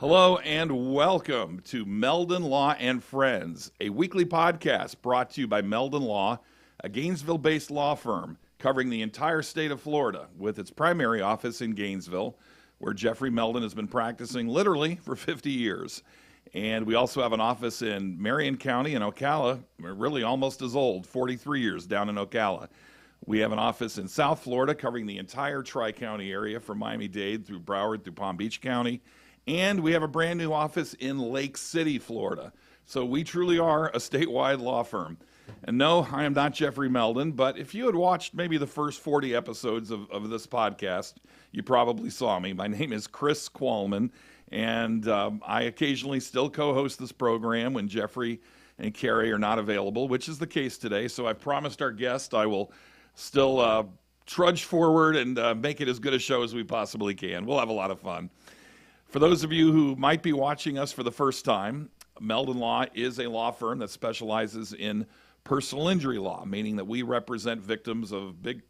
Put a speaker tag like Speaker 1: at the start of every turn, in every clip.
Speaker 1: Hello and welcome to Meldon Law and Friends, a weekly podcast brought to you by Meldon Law, a Gainesville-based law firm covering the entire state of Florida with its primary office in Gainesville, where Jeffrey Meldon has been practicing literally for 50 years. And we also have an office in Marion County in Ocala, really almost as old, 43 years down in Ocala. We have an office in South Florida covering the entire Tri-County area from Miami-Dade through Broward through Palm Beach County. And we have a brand new office in Lake City, Florida. So we truly are a statewide law firm. And no, I am not Jeffrey Meldon, but if you had watched maybe the first 40 episodes of this podcast, you probably saw me. My name is Chris Qualman, and I occasionally still co-host this program when Jeffrey and Carrie are not available, which is the case today. So I've promised our guest I will still trudge forward and make it as good a show as we possibly can. We'll have a lot of fun. For those of you who might be watching us for the first time, Meldon Law is a law firm that specializes in personal injury law, meaning that we represent victims of big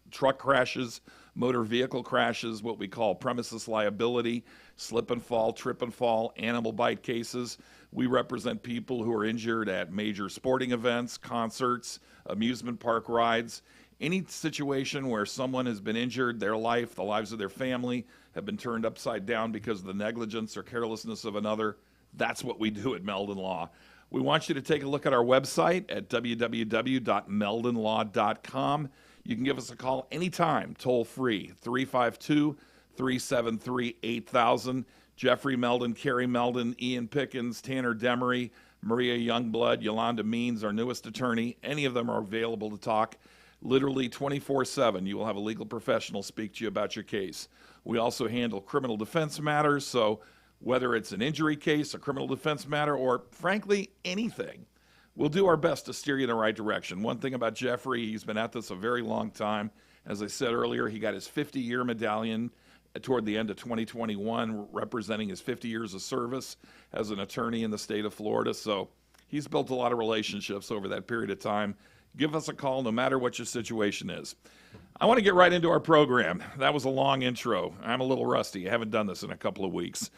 Speaker 1: truck crashes, motor vehicle crashes, what we call premises liability, slip and fall, trip and fall, animal bite cases. We represent people who are injured at major sporting events, concerts, amusement park rides. Any situation where someone has been injured, their life, the lives of their family have been turned upside down because of the negligence or carelessness of another, that's what we do at Meldon Law. We want you to take a look at our website at www.meldonlaw.com. You can give us a call anytime, toll free, 352-373-8000. Jeffrey Meldon, Carrie Meldon, Ian Pickens, Tanner Demery, Maria Youngblood, Yolanda Means, our newest attorney. Any of them are available to talk literally 24/7. You will have a legal professional speak to you about your case. We also handle criminal defense matters, so whether it's an injury case, a criminal defense matter, or frankly, anything, we'll do our best to steer you in the right direction. One thing about Jeffrey, he's been at this a very long time. As I said earlier, he got his 50-year medallion toward the end of 2021, representing his 50 years of service as an attorney in the state of Florida. So he's built a lot of relationships over that period of time. Give us a call no matter what your situation is. I want to get right into our program. That was a long intro. I'm a little rusty. I haven't done this in a couple of weeks.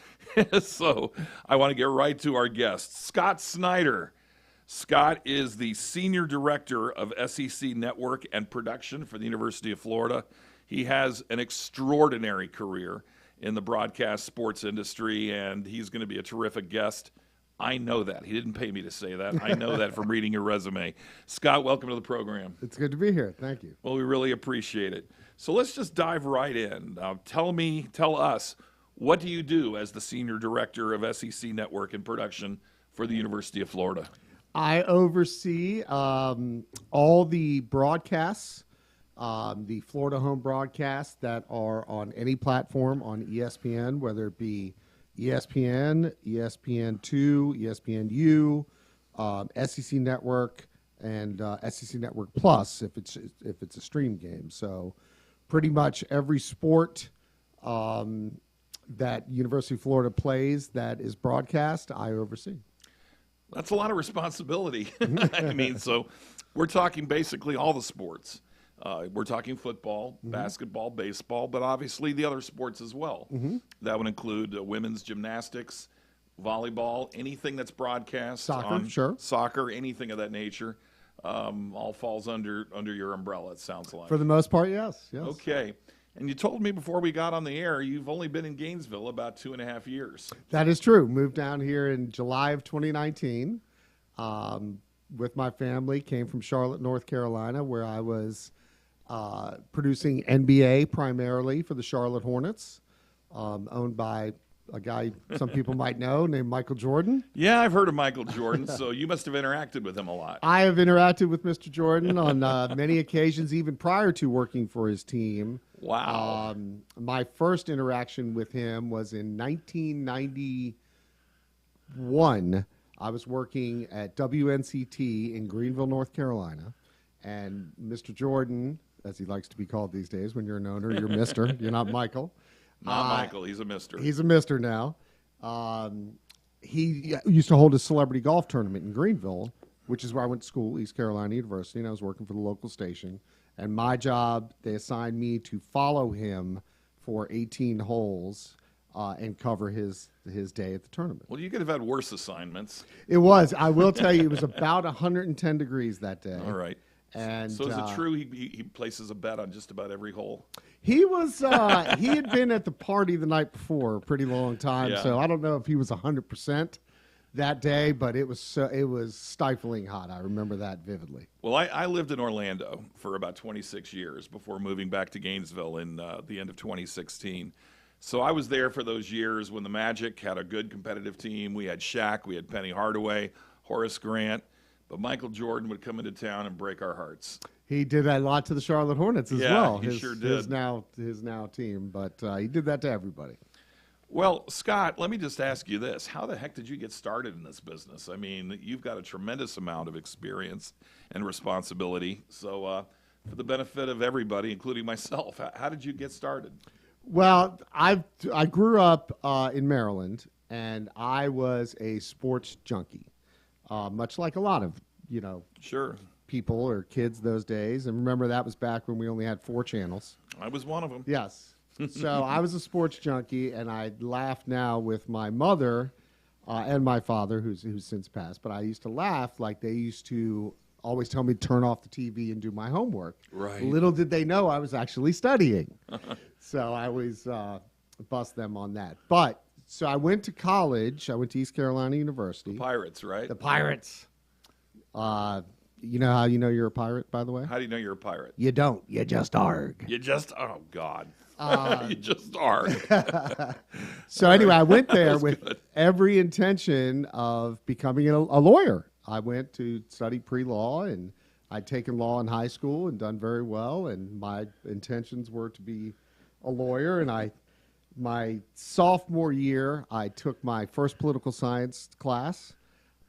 Speaker 1: So I want to get right to our guest, Scott Snyder. Scott is the Senior Director of SEC Network and Production for the University of Florida. He has an extraordinary career in the broadcast sports industry, and he's going to be a terrific guest. I know that. He didn't pay me to say that. I know that from reading your resume. Scott, welcome to the program.
Speaker 2: It's good to be here. Thank you.
Speaker 1: Well, we really appreciate it. So let's just dive right in. Tell us, what do you do as the Senior Director of SEC Network and Production for the University of Florida?
Speaker 2: I oversee all the broadcasts, the Florida home broadcasts that are on any platform on ESPN, whether it be ESPN, ESPN2, ESPNU, SEC Network, and SEC Network Plus if it's a stream game. So pretty much every sport that University of Florida plays that is broadcast, I oversee.
Speaker 1: That's a lot of responsibility. I mean, so we're talking basically all the sports. We're talking football, basketball, baseball, but obviously the other sports as well. That would include women's gymnastics, volleyball, anything that's broadcast. Soccer, anything of that nature, all falls under your umbrella, it sounds like.
Speaker 2: For the most part, yes.
Speaker 1: Okay. And you told me before we got on the air, you've only been in Gainesville about 2.5 years.
Speaker 2: That is true. Moved down here in July of 2019 with my family. Came from Charlotte, North Carolina, where I was producing NBA primarily for the Charlotte Hornets, owned by a guy some people might know named Michael Jordan.
Speaker 1: Yeah, I've heard of Michael Jordan, so you must have interacted with him a lot.
Speaker 2: I have interacted with Mr. Jordan on many occasions, even prior to working for his team.
Speaker 1: Wow.
Speaker 2: My first interaction with him was in 1991. I was working at WNCT in Greenville, North Carolina, and Mr. Jordan, as he likes to be called these days, when you're an owner, you're Mr. You're not Michael.
Speaker 1: Not Michael, he's a Mr.
Speaker 2: He's a Mr. now. He used to hold a celebrity golf tournament in Greenville, which is where I went to school, East Carolina University, and I was working for the local station. And my job, they assigned me to follow him for 18 holes and cover his day at the tournament.
Speaker 1: Well, you could have had worse assignments.
Speaker 2: It was. I will tell you, it was about 110 degrees that day.
Speaker 1: All right.
Speaker 2: And
Speaker 1: so is it true he places a bet on just about every hole?
Speaker 2: He was. He had been at the party the night before a pretty long time,
Speaker 1: Yeah.
Speaker 2: so I don't know if he was 100% that day, but it was stifling hot. I remember that vividly.
Speaker 1: Well, I lived in Orlando for about 26 years before moving back to Gainesville in the end of 2016. So I was there for those years when the Magic had a good competitive team. We had Shaq, we had Penny Hardaway, Horace Grant, but Michael Jordan would come into town and break our hearts.
Speaker 2: He did a lot to the Charlotte Hornets as
Speaker 1: Yeah,
Speaker 2: well.
Speaker 1: he sure did.
Speaker 2: His now team, but he did that to everybody.
Speaker 1: Well, Scott, let me just ask you this. How the heck did you get started in this business? I mean, you've got a tremendous amount of experience and responsibility. So for the benefit of everybody, including myself, how did you get started?
Speaker 2: Well, I grew up in Maryland, and I was a sports junkie, much like a lot of,
Speaker 1: Sure.
Speaker 2: people or kids those days. And remember, that was back when we only had 4 channels.
Speaker 1: I was one of them.
Speaker 2: Yes. So I was a sports junkie, and I laugh now with my mother and my father, who's since passed. But I used to laugh like they used to always tell me to turn off the TV and do my homework.
Speaker 1: Right.
Speaker 2: Little did they know I was actually studying. So I always bust them on that. But so I went to college. I went to East Carolina University.
Speaker 1: Pirates, right?
Speaker 2: The Pirates. You know how you know you're a pirate, by the way?
Speaker 1: How do you know you're a pirate?
Speaker 2: You don't. You just arg.
Speaker 1: You just, oh, God. You just are.
Speaker 2: So anyway, I went there with
Speaker 1: good.
Speaker 2: every intention of becoming a lawyer. I went to study pre-law, and I'd taken law in high school and done very well, and my intentions were to be a lawyer. And my sophomore year, I took my first political science class.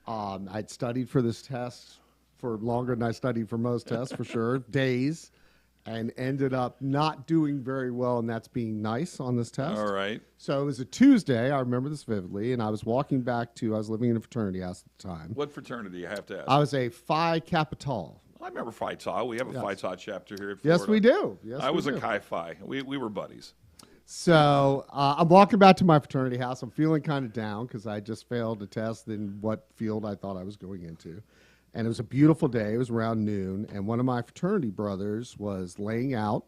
Speaker 2: I'd studied for this test for longer than I studied for most tests, for sure, days, and ended up not doing very well, and that's being nice on this test.
Speaker 1: All right.
Speaker 2: So it was a Tuesday, I remember this vividly, and I was walking back I was living in a fraternity house at the time.
Speaker 1: What fraternity, I have to ask?
Speaker 2: I was a Phi Kappa.
Speaker 1: I remember Phi Tau. We have a
Speaker 2: Yes.
Speaker 1: Phi Tau chapter here at Florida.
Speaker 2: Yes, we do. Yes,
Speaker 1: I
Speaker 2: we
Speaker 1: was
Speaker 2: do.
Speaker 1: a Chi Phi. We were buddies.
Speaker 2: So I'm walking back to my fraternity house. I'm feeling kind of down because I just failed a test in what field I thought I was going into. And it was a beautiful day. It was around noon. And one of my fraternity brothers was laying out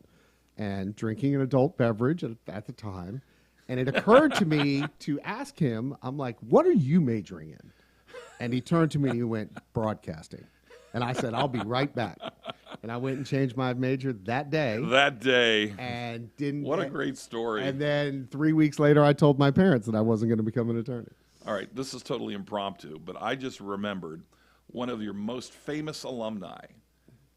Speaker 2: and drinking an adult beverage at the time. And it occurred to me to ask him, I'm like, what are you majoring in? And he turned to me and he went, broadcasting. And I said, I'll be right back. And I went and changed my major that day.
Speaker 1: That day.
Speaker 2: And didn't.
Speaker 1: What a great story.
Speaker 2: And then 3 weeks later, I told my parents that I wasn't going to become an attorney.
Speaker 1: All right, this is totally impromptu, but I just remembered one of your most famous alumni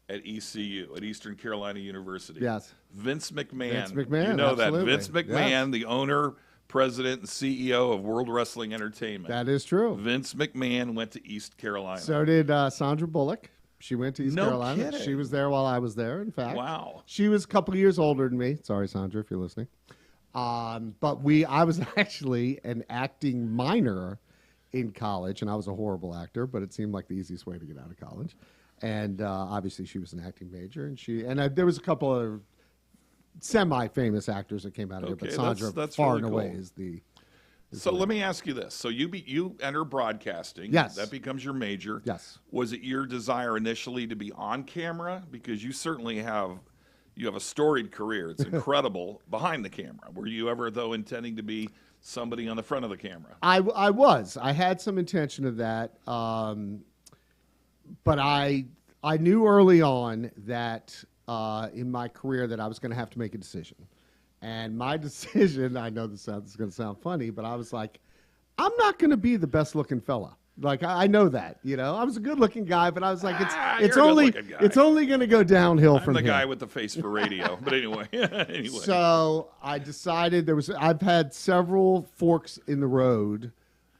Speaker 1: at ECU, at Eastern Carolina University.
Speaker 2: Yes.
Speaker 1: Vince McMahon.
Speaker 2: Vince McMahon,
Speaker 1: You know
Speaker 2: absolutely.
Speaker 1: that. Vince McMahon, the owner, president, and CEO of World Wrestling Entertainment.
Speaker 2: That is true.
Speaker 1: Vince McMahon went to East Carolina.
Speaker 2: So did Sandra Bullock. She went to East
Speaker 1: No
Speaker 2: Carolina.
Speaker 1: kidding.
Speaker 2: She was there while I was there, in fact.
Speaker 1: Wow.
Speaker 2: She was a couple of years older than me. Sorry, Sandra, if you're listening. But I was actually an acting minor in college, and I was a horrible actor, but it seemed like the easiest way to get out of college. And obviously, she was an acting major, and there was a couple of semi-famous actors that came out of it, but
Speaker 1: Okay,
Speaker 2: Sandra
Speaker 1: that's
Speaker 2: far
Speaker 1: really
Speaker 2: and away
Speaker 1: cool.
Speaker 2: is the.
Speaker 1: So let me ask you this. So you enter broadcasting.
Speaker 2: Yes.
Speaker 1: That becomes your major.
Speaker 2: Yes.
Speaker 1: Was it your desire initially to be on camera? Because you certainly have a storied career. It's incredible behind the camera. Were you ever, though, intending to be somebody on the front of the camera?
Speaker 2: I was. I had some intention of that, but I knew early on that in my career that I was going to have to make a decision. And my decision, I know this is going to sound funny, but I was like, I'm not going to be the best looking fella. Like I know that, I was a good looking guy, but I was like, it's
Speaker 1: you're a
Speaker 2: only
Speaker 1: good-looking guy.
Speaker 2: it's only going to go downhill
Speaker 1: I'm
Speaker 2: from
Speaker 1: the
Speaker 2: here.
Speaker 1: guy with the face for radio. But anyway.
Speaker 2: So I decided I've had several forks in the road.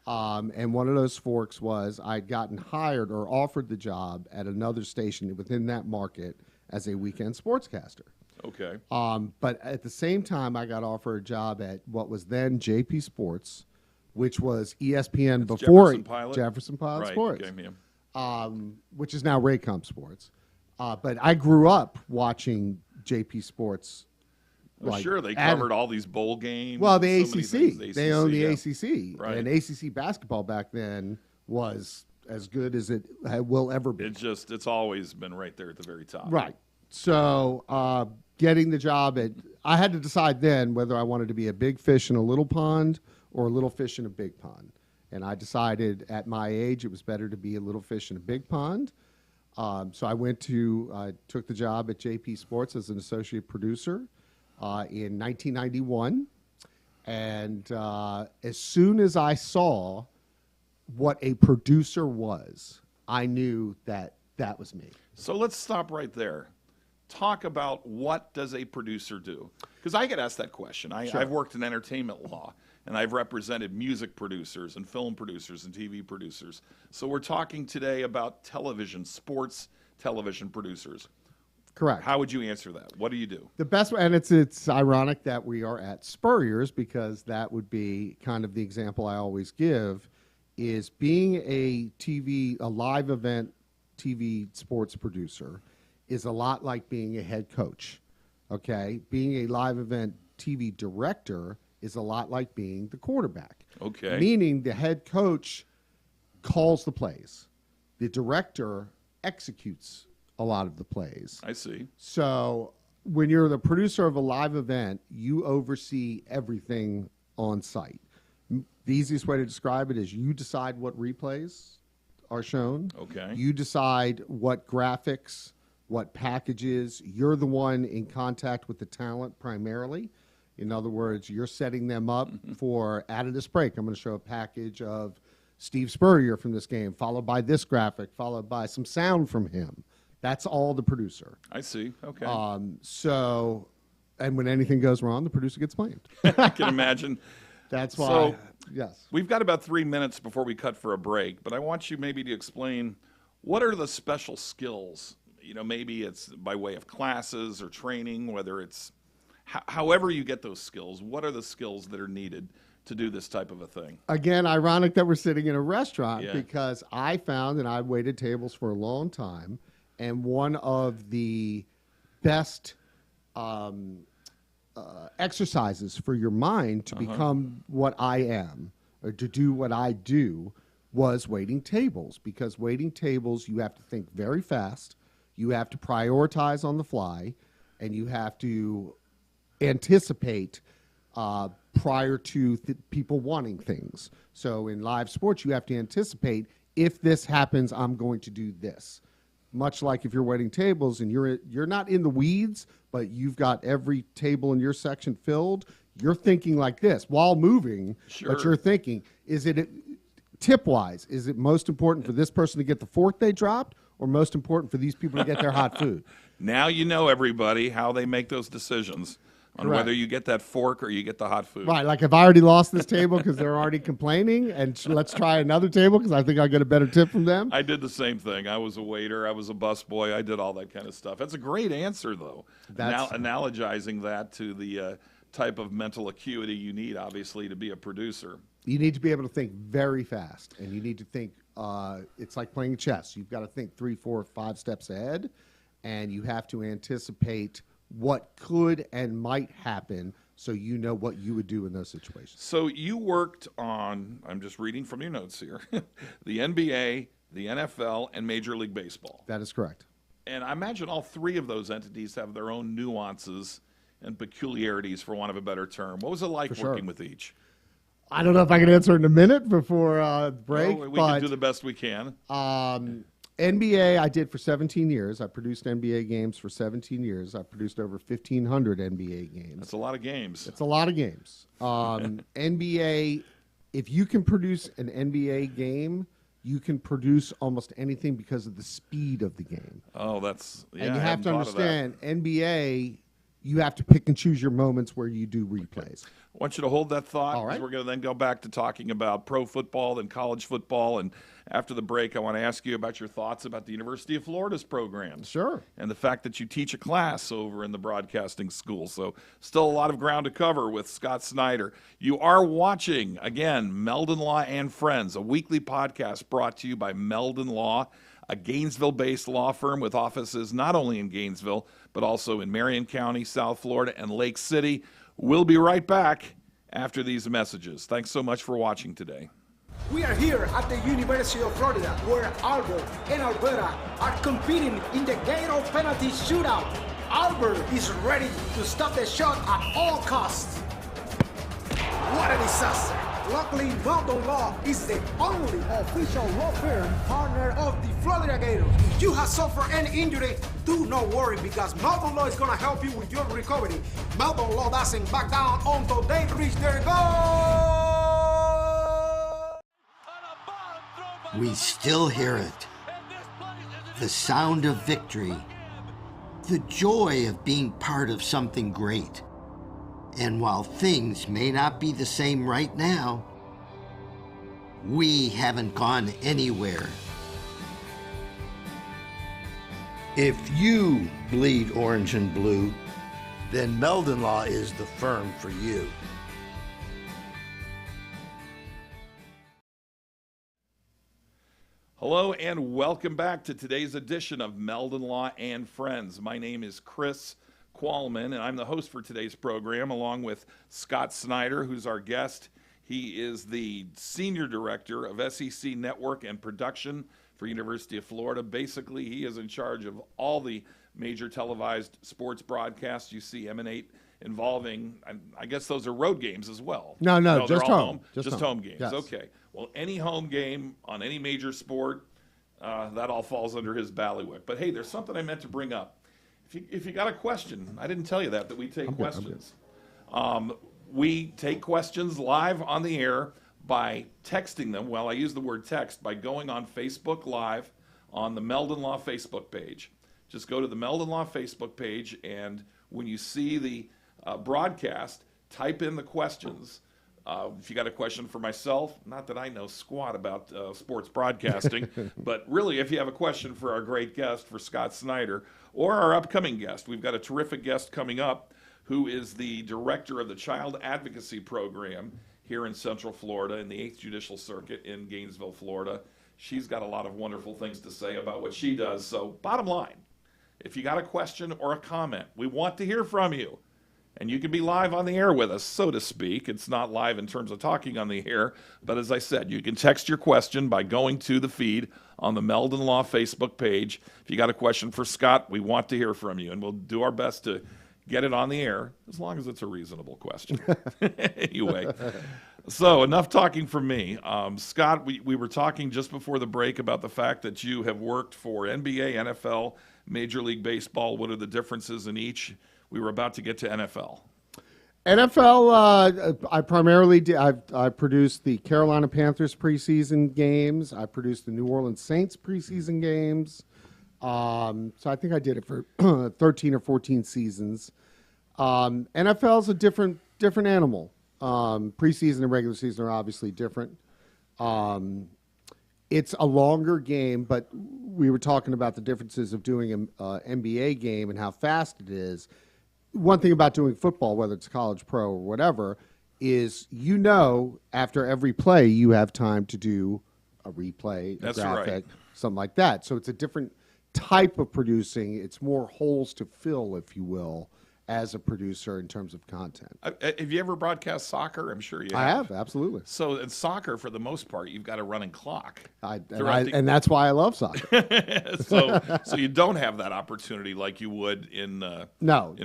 Speaker 2: And one of those forks was I'd gotten hired or offered the job at another station within that market as a weekend sportscaster.
Speaker 1: Okay.
Speaker 2: But at the same time, I got offered a job at what was then JP Sports, which was ESPN before
Speaker 1: Jefferson Pilot? Right,
Speaker 2: Sports,
Speaker 1: okay, yeah.
Speaker 2: which is now Raycom Sports. But I grew up watching JP Sports
Speaker 1: Well,
Speaker 2: like
Speaker 1: sure, they covered all these bowl games.
Speaker 2: well, the
Speaker 1: and so many
Speaker 2: ACC.
Speaker 1: things.
Speaker 2: They own the
Speaker 1: yeah.
Speaker 2: ACC,
Speaker 1: Right.
Speaker 2: and ACC basketball back then was as good as it will ever be.
Speaker 1: It's always been right there at the very top.
Speaker 2: Right. So getting the job I had to decide then whether I wanted to be a big fish in a little pond or a little fish in a big pond. And I decided at my age it was better to be a little fish in a big pond. So I took the job at JP Sports as an associate producer in 1991. And as soon as I saw what a producer was, I knew that was me.
Speaker 1: So let's stop right there. Talk about what does a producer do? Because I get asked that question.
Speaker 2: Sure.
Speaker 1: I've worked in entertainment law, and I've represented music producers and film producers and TV producers. So we're talking today about sports television producers.
Speaker 2: Correct.
Speaker 1: How would you answer that? What do you do?
Speaker 2: The best way, and it's ironic that we are at Spurrier's because that would be kind of the example I always give, is being a live event TV sports producer is a lot like being a head coach, okay? Being a live event TV director is a lot like being the quarterback.
Speaker 1: Okay.
Speaker 2: Meaning the head coach calls the plays. The director executes a lot of the plays.
Speaker 1: I see.
Speaker 2: So when you're the producer of a live event, you oversee everything on site. The easiest way to describe it is you decide what replays are shown.
Speaker 1: Okay.
Speaker 2: You decide what graphics, what packages. You're the one in contact with the talent primarily. In other words, you're setting them up for, out this break, I'm going to show a package of Steve Spurrier from this game, followed by this graphic, followed by some sound from him. That's all the producer.
Speaker 1: I see. Okay.
Speaker 2: And when anything goes wrong, the producer gets blamed.
Speaker 1: I can imagine.
Speaker 2: That's why.
Speaker 1: So,
Speaker 2: yes.
Speaker 1: We've got about 3 minutes before we cut for a break, but I want you maybe to explain what are the special skills. Maybe it's by way of classes or training, whether it's however you get those skills. What are the skills that are needed to do this type of a thing?
Speaker 2: Again, ironic that we're sitting in a restaurant
Speaker 1: Yeah.
Speaker 2: because I found, and I waited tables for a long time, and one of the best exercises for your mind to become what I am or to do what I do was waiting tables, because waiting tables, you have to think very fast, you have to prioritize on the fly, and you have to anticipate prior to people wanting things. So in live sports, you have to anticipate, if this happens, I'm going to do this. Much like if you're waiting tables and you're not in the weeds, but you've got every table in your section filled, you're thinking like this while moving.
Speaker 1: Sure.
Speaker 2: But you're thinking, is it tip-wise, is it most important for this person to get the fork they dropped, or most important for these people to get their hot food?
Speaker 1: Now you know, everybody, how they make those decisions on
Speaker 2: Correct.
Speaker 1: whether you get that fork or you get the hot food.
Speaker 2: Right, like if I already lost this table because they're already complaining, and let's try another table because I think I'll get a better tip from them.
Speaker 1: I did the same thing. I was a waiter. I was a busboy. I did all that kind of stuff. That's a great answer, though. Analogizing that to the type of mental acuity you need, obviously, to be a producer.
Speaker 2: You need to be able to think very fast, and you need to think, it's like playing chess. You've got to think 3, 4, 5 steps ahead, and you have to anticipate what could and might happen so you know what you would do in those situations.
Speaker 1: So you worked on, I'm just reading from your notes here, the NBA, the NFL, and Major League Baseball.
Speaker 2: That is correct.
Speaker 1: And I imagine all three of those entities have their own nuances and peculiarities, for want of a better term. What was it like working with each?
Speaker 2: I don't know if I can answer in a minute before break.
Speaker 1: Well, we can do the best we can.
Speaker 2: NBA I did for 17 years. I produced NBA games for 17 years. I produced over 1,500 NBA games.
Speaker 1: That's a lot of games.
Speaker 2: It's a lot of games. NBA, if you can produce an NBA game, you can produce almost anything because of the speed of the game.
Speaker 1: Oh, that's, yeah.
Speaker 2: And you
Speaker 1: I
Speaker 2: have
Speaker 1: hadn't
Speaker 2: to
Speaker 1: thought of that.
Speaker 2: understand, NBA, you have to pick and choose your moments where you do replays.
Speaker 1: I want you to hold that thought.
Speaker 2: All right.
Speaker 1: 'Cause we're going to then go back to talking about pro football and college football. And after the break, I want to ask you about your thoughts about the University of Florida's programs.
Speaker 2: Sure.
Speaker 1: And the fact that you teach a class over in the broadcasting school. So still a lot of ground to cover with Scott Snyder. You are watching, again, Meldon Law and Friends, a weekly podcast brought to you by Meldon Law a Gainesville-based law firm with offices not only in Gainesville, but also in Marion County, South Florida, and Lake City. We'll be right back after these messages. Thanks so much for watching today.
Speaker 3: We are here at the University of Florida, where Albert and Alberta are competing in the Gator penalty shootout. Albert is ready to stop the shot at all costs. What a disaster! Luckily, Meldon Law is the only official law firm partner of the Florida Gators. If you have suffered any injury, do not worry, because Meldon Law is going to help you with your recovery. Meldon Law doesn't back down until they reach their goal.
Speaker 4: We still hear it. The sound of victory. The joy of being part of something great. And while things may not be the same right now, we haven't gone anywhere. If you bleed orange and blue, then Meldon Law is the firm for you.
Speaker 1: Hello and welcome back to today's edition of Meldon Law and Friends. My name is Chris Qualman, and I'm the host for today's program, along with Scott Snyder, who's our guest. He is the Senior Director of SEC Network and Production for University of Florida. Basically, he is in charge of all the major televised sports broadcasts you see emanate involving, I guess those are road games as well.
Speaker 2: No,
Speaker 1: they're
Speaker 2: just
Speaker 1: all
Speaker 2: home.
Speaker 1: Just home games,
Speaker 2: Yes.
Speaker 1: Okay. Well, any home game on any major sport, that all falls under his bailiwick. But hey, there's something I meant to bring up. If you got a question, I didn't tell you that we take questions. We take questions live on the air by texting them. Well, I use the word text by going on Facebook Live on the Meldon Law Facebook page. Just go to the Meldon Law Facebook page, and when you see the broadcast, type in the questions. If you got a question for myself, not that I know squat about sports broadcasting, but really if you have a question for our great guest, for Scott Snyder, or our upcoming guest, we've got a terrific guest coming up who is the director of the Child Advocacy Program here in Central Florida in the 8th Judicial Circuit in Gainesville, Florida. She's got a lot of wonderful things to say about what she does. So bottom line, if you got a question or a comment, we want to hear from you. And you can be live on the air with us, so to speak. It's not live in terms of talking on the air, but as I said, you can text your question by going to the feed on the Meldon Law Facebook page. If you got a question for Scott, we want to hear from you, and we'll do our best to get it on the air, as long as it's a reasonable question. Anyway, so enough talking from me. Scott, we were talking just before the break about the fact that you have worked for NBA, NFL, Major League Baseball. What are the differences in each? We were about to get to NFL.
Speaker 2: NFL, I primarily did. I produced the Carolina Panthers preseason games. I produced the New Orleans Saints preseason games. So I think I did it for 13 or 14 seasons. NFL is a different animal. Preseason and regular season are obviously different. It's a longer game, but we were talking about the differences of doing an NBA game and how fast it is. One thing about doing football, whether it's college, pro, or whatever, is after every play you have time to do a replay, a graphic, something like that. So it's a different type of producing. It's more holes to fill, if you will, as a producer in terms of content.
Speaker 1: Have you ever broadcast soccer? I'm sure you have.
Speaker 2: I have, absolutely.
Speaker 1: So in soccer, for the most part, you've got a running clock.
Speaker 2: And that's why I love soccer.
Speaker 1: so you don't have that opportunity like you would in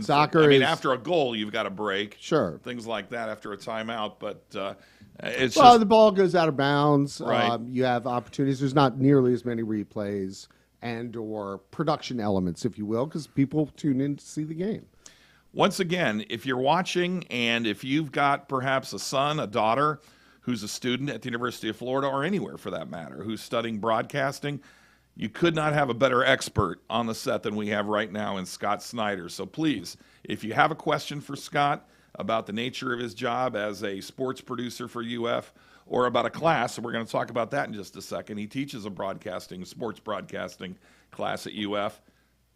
Speaker 2: soccer.
Speaker 1: I mean, after a goal, you've got a break.
Speaker 2: Sure.
Speaker 1: Things like that after a timeout, but
Speaker 2: the ball goes out of bounds.
Speaker 1: Right.
Speaker 2: You have opportunities. There's not nearly as many replays and or production elements, if you will, because people tune in to see the game.
Speaker 1: Once again, if you're watching and if you've got perhaps a son, a daughter who's a student at the University of Florida or anywhere for that matter, who's studying broadcasting, you could not have a better expert on the set than we have right now in Scott Snyder. So please, if you have a question for Scott about the nature of his job as a sports producer for UF or about a class, and we're going to talk about that in just a second. He teaches a sports broadcasting class at UF.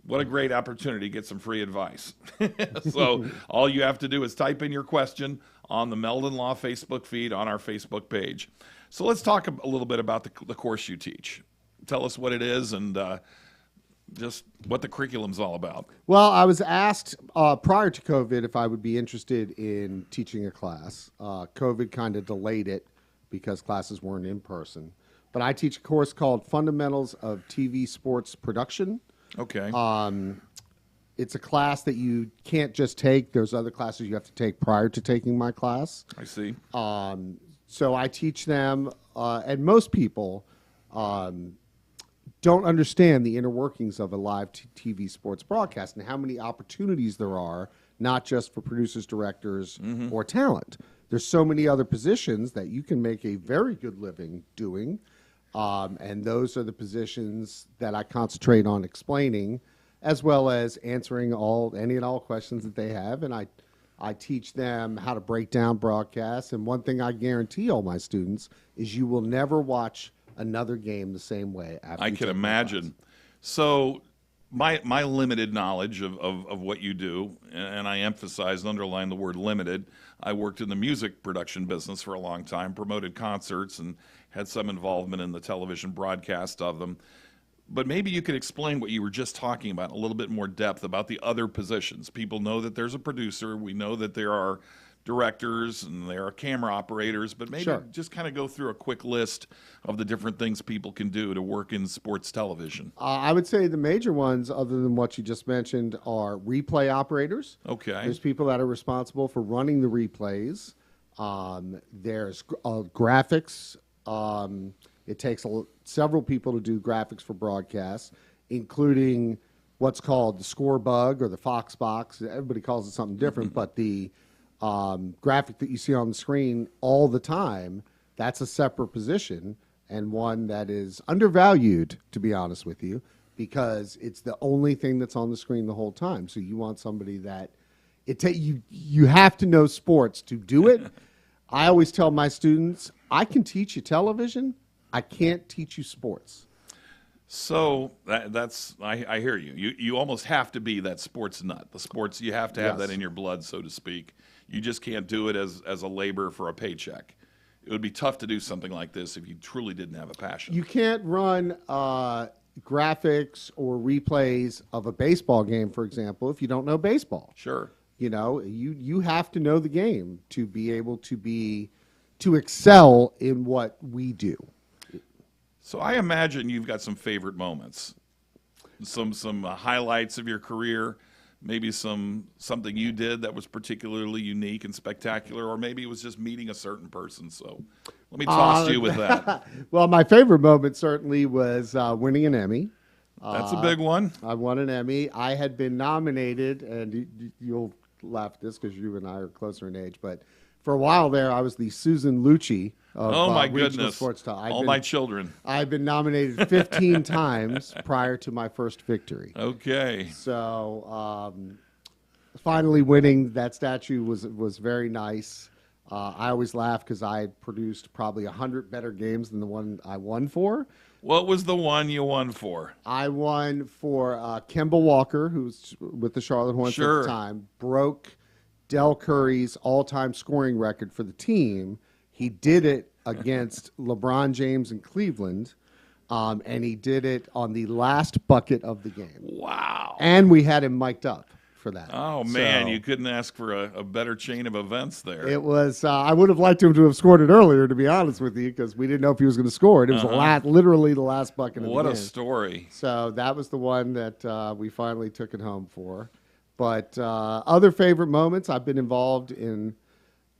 Speaker 1: What a great opportunity to get some free advice. So all you have to do is type in your question on the Meldon Law Facebook feed on our Facebook page. So let's talk a little bit about the course you teach. tell us what it is and just what the curriculum's all about.
Speaker 2: Well, I was asked prior to COVID if I would be interested in teaching a class. COVID kind of delayed it because classes weren't in person. But I teach a course called Fundamentals of TV Sports Production.
Speaker 1: Okay.
Speaker 2: It's a class that you can't just take. There's other classes you have to take prior to taking my class.
Speaker 1: I see.
Speaker 2: So I teach them, and most people don't understand the inner workings of a live TV sports broadcast and how many opportunities there are, not just for producers, directors, or talent. There's so many other positions that you can make a very good living doing, and those are the positions that I concentrate on explaining, as well as answering any and all questions that they have. And I teach them how to break down broadcasts. And one thing I guarantee all my students is you will never watch another game the same way after
Speaker 1: I can imagine. So my limited knowledge of what you do, and I emphasize and underline the word limited. I worked in the music production business for a long time, promoted concerts, and had some involvement in the television broadcast of them. But maybe you could explain what you were just talking about in a little bit more depth about the other positions. People know that there's a producer. We know that there are directors and there are camera operators, but maybe just kind of go through a quick list of the different things people can do to work in sports television.
Speaker 2: I would say the major ones, other than what you just mentioned, are replay operators.
Speaker 1: Okay.
Speaker 2: There's people that are responsible for running the replays. There's graphics. It takes several people to do graphics for broadcasts, including what's called the score bug or the Fox box. Everybody calls it something different, but the graphic that you see on the screen all the time, that's a separate position, and one that is undervalued, to be honest with you, because it's the only thing that's on the screen the whole time. So you want somebody that you have to know sports to do it. I always tell my students, I can teach you television, I can't teach you sports.
Speaker 1: So that's I hear you. You almost have to be that sports nut. The sports, you have to have that in your blood, so to speak. You just can't do it as a labor for a paycheck. It would be tough to do something like this if you truly didn't have a passion.
Speaker 2: You can't run graphics or replays of a baseball game, for example, if you don't know baseball.
Speaker 1: Sure.
Speaker 2: You know, you have to know the game to be able to excel in what we do.
Speaker 1: So I imagine you've got some favorite moments, some highlights of your career, maybe something you did that was particularly unique and spectacular, or maybe it was just meeting a certain person. So let me toss you with that.
Speaker 2: Well, my favorite moment certainly was winning an Emmy.
Speaker 1: That's a big one.
Speaker 2: I won an Emmy. I had been nominated, and you'll laugh at this because you and I are closer in age, but for a while there, I was the Susan Lucci of
Speaker 1: my
Speaker 2: Regional
Speaker 1: goodness.
Speaker 2: Sports Talk.
Speaker 1: All my children.
Speaker 2: I've been nominated 15 times prior to my first victory.
Speaker 1: Okay.
Speaker 2: So finally winning that statue was very nice. I always laugh because I had produced probably 100 better games than the one I won for.
Speaker 1: What was the one you won for?
Speaker 2: I won for Kemba Walker, who's with the Charlotte Hornets at the time, broke Del Curry's all-time scoring record for the team. He did it against LeBron James in Cleveland, and he did it on the last bucket of the game.
Speaker 1: Wow.
Speaker 2: And we had him mic'd up for that.
Speaker 1: Oh, man, you couldn't ask for a better chain of events there.
Speaker 2: It was, I would have liked him to have scored it earlier, to be honest with you, because we didn't know if he was going to score it. It was literally the last bucket of the game.
Speaker 1: What a story.
Speaker 2: So that was the one that we finally took it home for. But other favorite moments, I've been involved in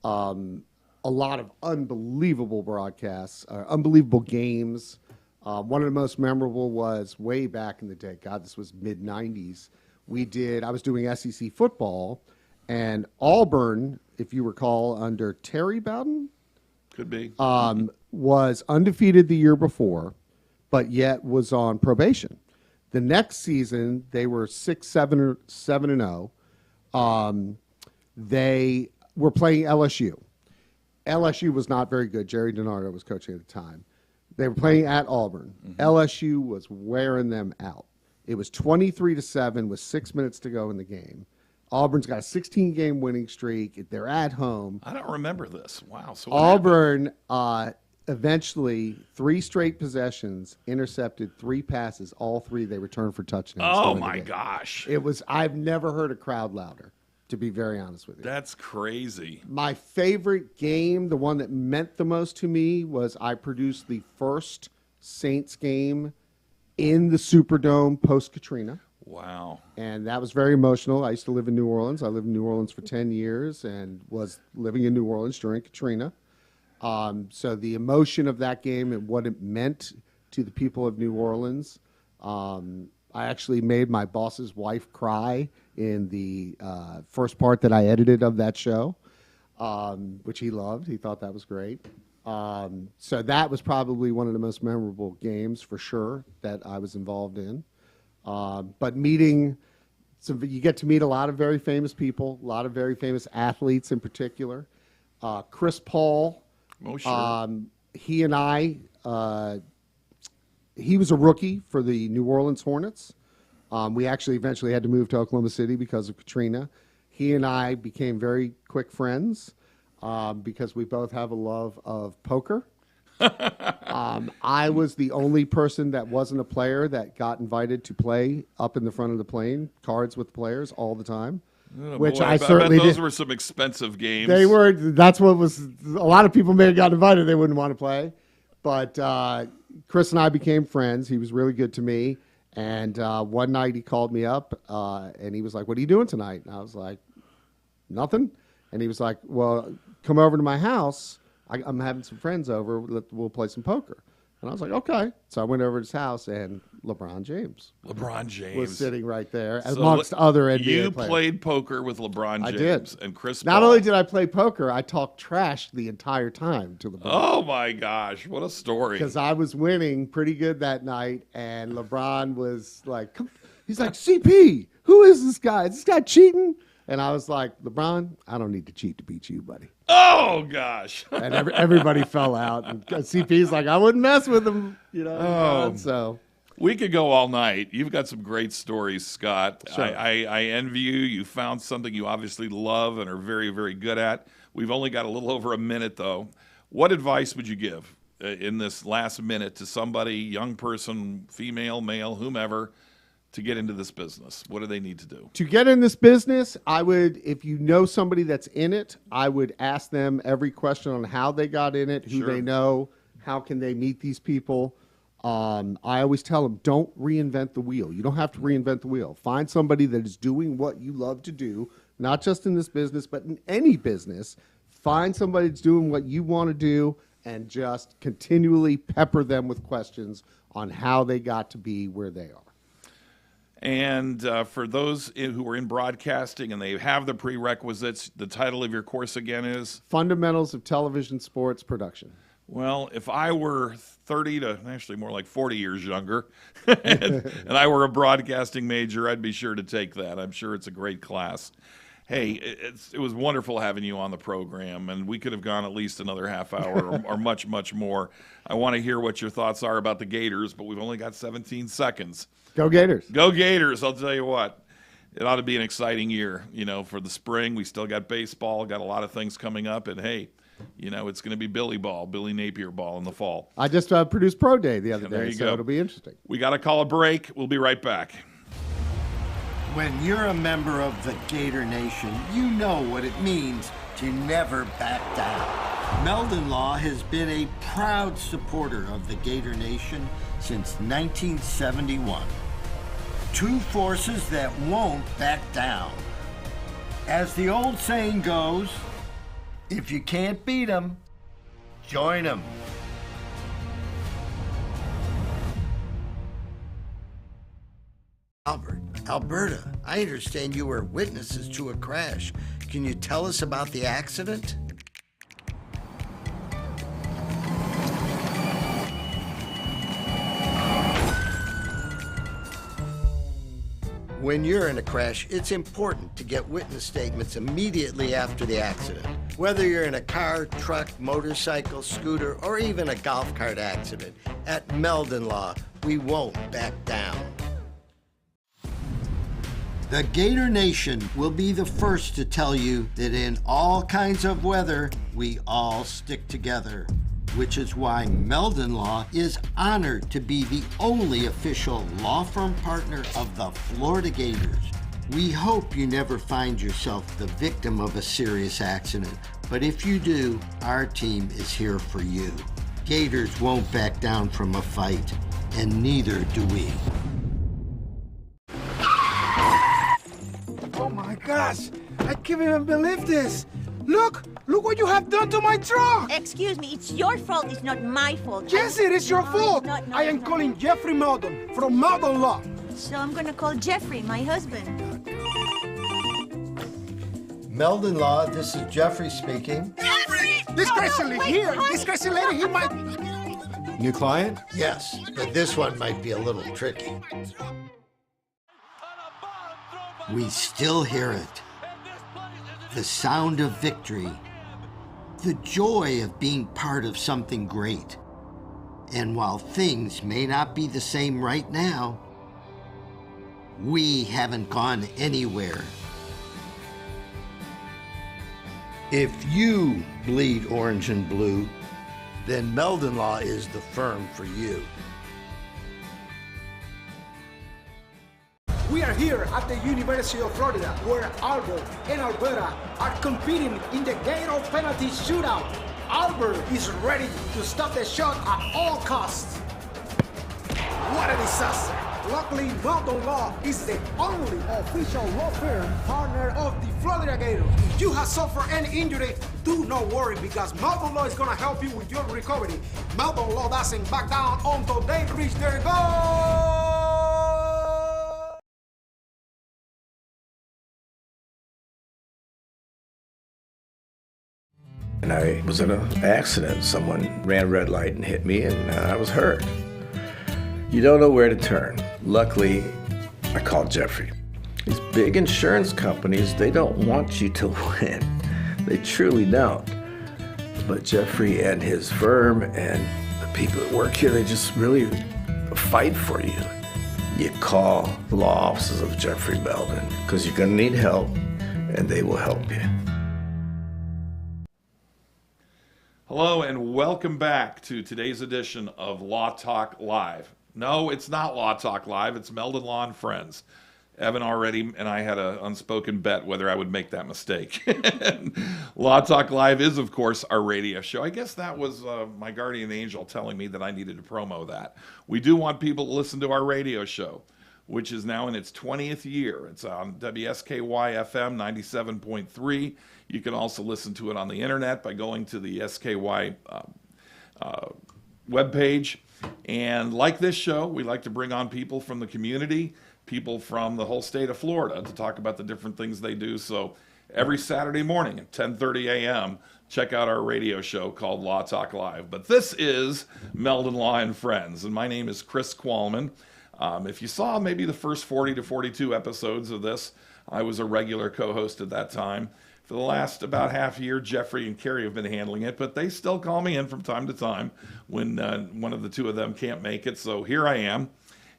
Speaker 2: a lot of unbelievable broadcasts, unbelievable games. One of the most memorable was way back in the day. God, this was mid-'90s. I was doing SEC football, and Auburn, if you recall, under Terry Bowden,
Speaker 1: could be,
Speaker 2: was undefeated the year before, but yet was on probation. The next season, they were 7-0. They were playing LSU. LSU was not very good. Jerry DiNardo was coaching at the time. They were playing at Auburn. LSU was wearing them out. It was 23-7 with 6 minutes to go in the game. Auburn's got a 16-game winning streak. They're at home.
Speaker 1: I don't remember this. Wow. So
Speaker 2: Auburn eventually 3 straight possessions, intercepted 3 passes, all 3 they returned for touchdowns.
Speaker 1: Oh
Speaker 2: during the
Speaker 1: my
Speaker 2: game.
Speaker 1: gosh.
Speaker 2: I've never heard a crowd louder, to be very honest with you.
Speaker 1: That's crazy.
Speaker 2: My favorite game, the one that meant the most to me, was I produced the first Saints game in the Superdome post-Katrina.
Speaker 1: Wow.
Speaker 2: And that was very emotional. I used to live in New Orleans. I lived in New Orleans for 10 years and was living in New Orleans during Katrina. So the emotion of that game and what it meant to the people of New Orleans. I actually made my boss's wife cry in the first part that I edited of that show, which he loved. He thought that was great. So that was probably one of the most memorable games for sure that I was involved in. But you get to meet a lot of very famous people, a lot of very famous athletes in particular. Chris Paul.
Speaker 1: Oh, sure.
Speaker 2: He and I, he was a rookie for the New Orleans Hornets. We actually eventually had to move to Oklahoma City because of Katrina. He and I became very quick friends because we both have a love of poker. I was the only person that wasn't a player that got invited to play up in the front of the plane, cards with players all the time.
Speaker 1: Oh,
Speaker 2: which
Speaker 1: boy,
Speaker 2: I
Speaker 1: I
Speaker 2: certainly
Speaker 1: bet those
Speaker 2: did.
Speaker 1: were some expensive games.
Speaker 2: They were. That's what was. A lot of people may have gotten invited. They wouldn't want to play, but Chris and I became friends. He was really good to me. And one night he called me up and he was like, "What are you doing tonight?" And I was like, "Nothing." And he was like, "Well, come over to my house. I'm having some friends over. We'll play some poker." And I was like, "Okay." So I went over to his house, and LeBron James was sitting right there,
Speaker 1: So
Speaker 2: amongst other NBA
Speaker 1: You
Speaker 2: players.
Speaker 1: played poker with LeBron James.
Speaker 2: I did.
Speaker 1: And Chris
Speaker 2: Not
Speaker 1: Paul.
Speaker 2: only did I play poker, I talked trash the entire time to LeBron.
Speaker 1: Oh, my gosh. What a story.
Speaker 2: Because I was winning pretty good that night, and LeBron was like, he's like, "CP, who is this guy? Is this guy cheating?" And I was like, "LeBron, I don't need to cheat to beat you, buddy."
Speaker 1: Oh, gosh.
Speaker 2: And everybody fell out. And CP's like, "I wouldn't mess with him," you know.
Speaker 1: Oh.
Speaker 2: So
Speaker 1: We could go all night. You've got some great stories, Scott.
Speaker 2: Sure.
Speaker 1: I envy you. You found something you obviously love and are very, very good at. We've only got a little over a minute, though. What advice would you give in this last minute to somebody, young person, female, male, whomever, to get into this business? What do they need to do?
Speaker 2: to get in this business, I would, if you know somebody that's in it, I would ask them every question on how they got in it, who
Speaker 1: Sure.
Speaker 2: they know, how can they meet these people. I always tell them, don't reinvent the wheel. You don't have to reinvent the wheel. Find somebody that is doing what you love to do, not just in this business, but in any business. Find somebody that's doing what you want to do and just continually pepper them with questions on how they got to be where they are.
Speaker 1: And for those who are in broadcasting and they have the prerequisites, the title of your course again is?
Speaker 2: Fundamentals of Television Sports Production.
Speaker 1: Well, if I were 30 to actually more like 40 years younger and I were a broadcasting major, I'd be sure to take that. I'm sure it's a great class. Hey, it was wonderful having you on the program, and we could have gone at least another half hour or much, much more. I want to hear what your thoughts are about the Gators, but we've only got 17 seconds.
Speaker 2: Go Gators.
Speaker 1: Go Gators, I'll tell you what. It ought to be an exciting year, for the spring. We still got baseball, got a lot of things coming up, and hey, it's going to be Billy Napier ball in the fall.
Speaker 2: I just produced Pro Day the other
Speaker 1: There
Speaker 2: day,
Speaker 1: you
Speaker 2: so
Speaker 1: go.
Speaker 2: it'll be interesting.
Speaker 1: We got to call a break. We'll be right back.
Speaker 4: When you're a member of the Gator Nation, you know what it means to never back down. Meldon Law has been a proud supporter of the Gator Nation since 1971. Two forces that won't back down. As the old saying goes, if you can't beat 'em, join 'em. Albert, Alberta, I understand you were witnesses to a crash. Can you tell us about the accident? When you're in a crash, it's important to get witness statements immediately after the accident. Whether you're in a car, truck, motorcycle, scooter, or even a golf cart accident, at Meldon Law, we won't back down. The Gator Nation will be the first to tell you that in all kinds of weather, we all stick together. which is why Meldon Law is honored to be the only official law firm partner of the Florida Gators. We hope you never find yourself the victim of a serious accident, but if you do, our team is here for you. Gators won't back down from a fight, and neither do we.
Speaker 3: Oh my gosh, I can't even believe this. Look what you have done to my truck.
Speaker 5: Excuse me, it's your fault, it's not my fault.
Speaker 3: Yes, it is your fault.
Speaker 5: No,
Speaker 3: I am calling Jeffrey Meldon from Meldon Law.
Speaker 5: So I'm gonna call Jeffrey, my husband.
Speaker 4: Meldon Law, this is Jeffrey speaking.
Speaker 5: Jeffrey!
Speaker 3: This crazy lady here, this crazy lady here might...
Speaker 6: New client?
Speaker 4: Yes, but this one might be a little tricky. We still hear it. The sound of victory. The joy of being part of something great. And while things may not be the same right now, we haven't gone anywhere. If you bleed orange and blue, then Meldon Law is the firm for you.
Speaker 3: We are here at the University of Florida, where Albert and Alberta are competing in the Gator penalty shootout. Albert is ready to stop the shot at all costs. What a disaster! Luckily, Meldon Law is the only official law firm partner of the Florida Gators. If you have suffered any injury, do not worry, because Meldon Law is going to help you with your recovery. Meldon Law doesn't back down until they reach their goal.
Speaker 6: And I was in an accident. Someone ran a red light and hit me, and I was hurt. You don't know where to turn. Luckily, I called Jeffrey. These big insurance companies, they don't want you to win. They truly don't. But Jeffrey and his firm and the people that work here, they just really fight for you. You call the law offices of Jeffrey Meldon, because you're going to need help, and they will help you.
Speaker 1: Hello and welcome back to today's edition of Law Talk Live. No, it's not Law Talk Live, it's Meldon Law and Friends. Evan already and I had an unspoken bet whether I would make that mistake. Law Talk Live is, of course, our radio show. I guess that was my guardian angel telling me that I needed to promo that. We do want people to listen to our radio show, which is now in its 20th year. It's on WSKY FM 97.3. You can also listen to it on the internet by going to the SKY webpage. And like this show, we like to bring on people from the community, people from the whole state of Florida to talk about the different things they do. So every Saturday morning at 10:30 a.m., check out our radio show called Law Talk Live. But this is Meldon Law and Friends, and my name is Chris Qualman. If you saw maybe the first 40 to 42 episodes of this, I was a regular co-host at that time. For the last about half year, Jeffrey and Carrie have been handling it, but they still call me in from time to time when one of the two of them can't make it. So here I am,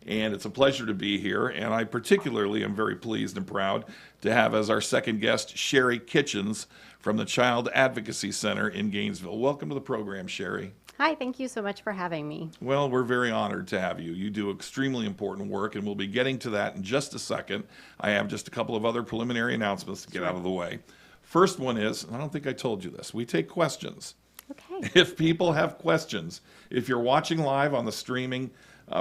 Speaker 1: and it's a pleasure to be here. And I particularly am very pleased and proud to have as our second guest Sherry Kitchens from the Child Advocacy Center in Gainesville. Welcome to the program, Sherry.
Speaker 7: Hi, thank you so much for having me.
Speaker 1: Well, we're very honored to have you. You do extremely important work, and we'll be getting to that in just a second. I have just a couple of other preliminary announcements to get out of the way. First one is, and I don't think I told you this, we take questions.
Speaker 7: Okay.
Speaker 1: If people have questions, if you're watching live on the streaming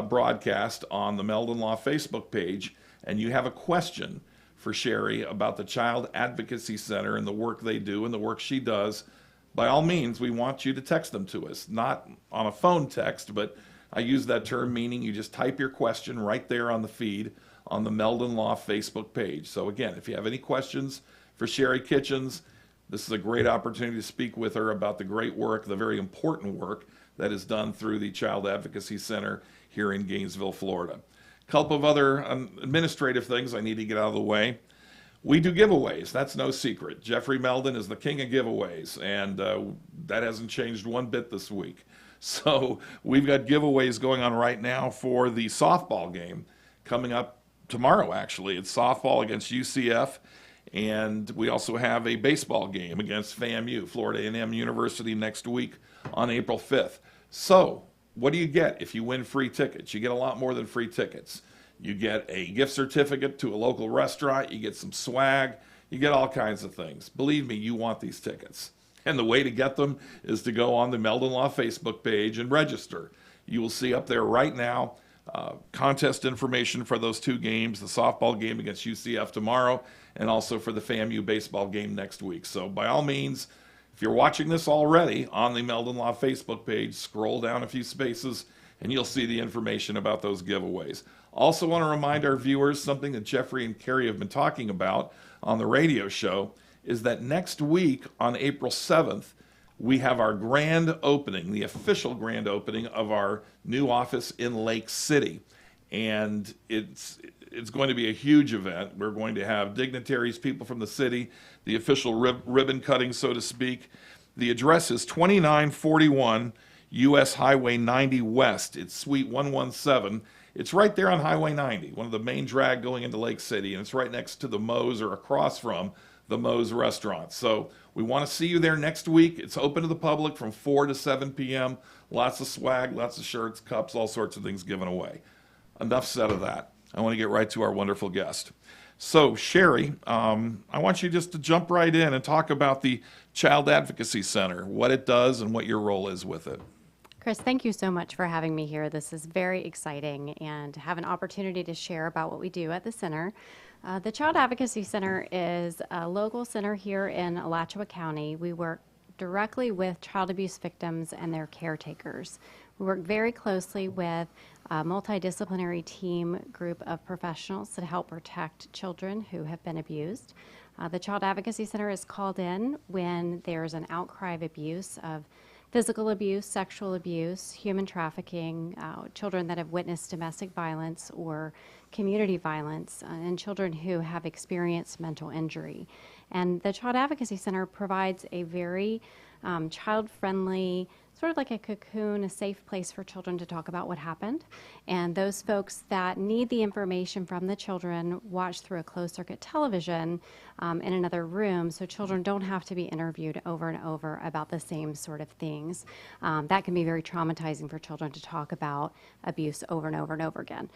Speaker 1: broadcast on the Meldon Law Facebook page, and you have a question for Sherry about the Child Advocacy Center and the work they do and the work she does, by all means, we want you to text them to us. Not on a phone text, but I use that term meaning you just type your question right there on the feed on the Meldon Law Facebook page. So again, if you have any questions for Sherry Kitchens, this is a great opportunity to speak with her about the great work, the very important work that is done through the Child Advocacy Center here in Gainesville, Florida. A couple of other administrative things I need to get out of the way. We do giveaways. That's no secret. Jeffrey Meldon is the king of giveaways, and that hasn't changed one bit this week. So we've got giveaways going on right now for the softball game coming up tomorrow, actually. It's softball against UCF, And we also have a baseball game against FAMU, Florida A&M University, next week on April 5th. So what do you get if you win free tickets? You get a lot more than free tickets. You get a gift certificate to a local restaurant. You get some swag. You get all kinds of things. Believe me, you want these tickets. And the way to get them is to go on the Meldon Law Facebook page and register. You will see up there right now contest information for those two games, the softball game against UCF tomorrow, and also for the FAMU baseball game next week. So by all means, if you're watching this already on the Meldon Law Facebook page, scroll down a few spaces and you'll see the information about those giveaways. Also want to remind our viewers something that Jeffrey and Carrie have been talking about on the radio show is that next week on April 7th, we have our grand opening, the official grand opening of our new office in Lake City. And it's going to be a huge event. We're going to have dignitaries, people from the city, the official ribbon cutting, so to speak. The address is 2941 U.S. Highway 90 West. It's Suite 117. It's right there on Highway 90, one of the main drag going into Lake City, and it's right next to the Moe's or across from the Moe's restaurant. So we want to see you there next week. It's open to the public from 4 to 7 p.m. Lots of swag, lots of shirts, cups, all sorts of things given away. Enough said of that. I want to get right to our wonderful guest. So, Sherry, I want you just to jump right in and talk about the Child Advocacy Center, what it does and what your role is with it.
Speaker 7: Chris, thank you so much for having me here. This is very exciting, and to have an opportunity to share about what we do at the center. The Child Advocacy Center is a local center here in Alachua County. We work directly with child abuse victims and their caretakers. We work very closely with a multidisciplinary team group of professionals to help protect children who have been abused. The Child Advocacy Center is called in when there's an outcry of abuse, of physical abuse, sexual abuse, human trafficking, children that have witnessed domestic violence or community violence, and children who have experienced mental injury. And the Child Advocacy Center provides a very child-friendly, sort of like a cocoon, a safe place for children to talk about what happened. And those folks that need the information from the children watch through a closed-circuit television in another room, so children don't have to be interviewed over and over about the same sort of things. That can be very traumatizing for children to talk about abuse over and over and over again.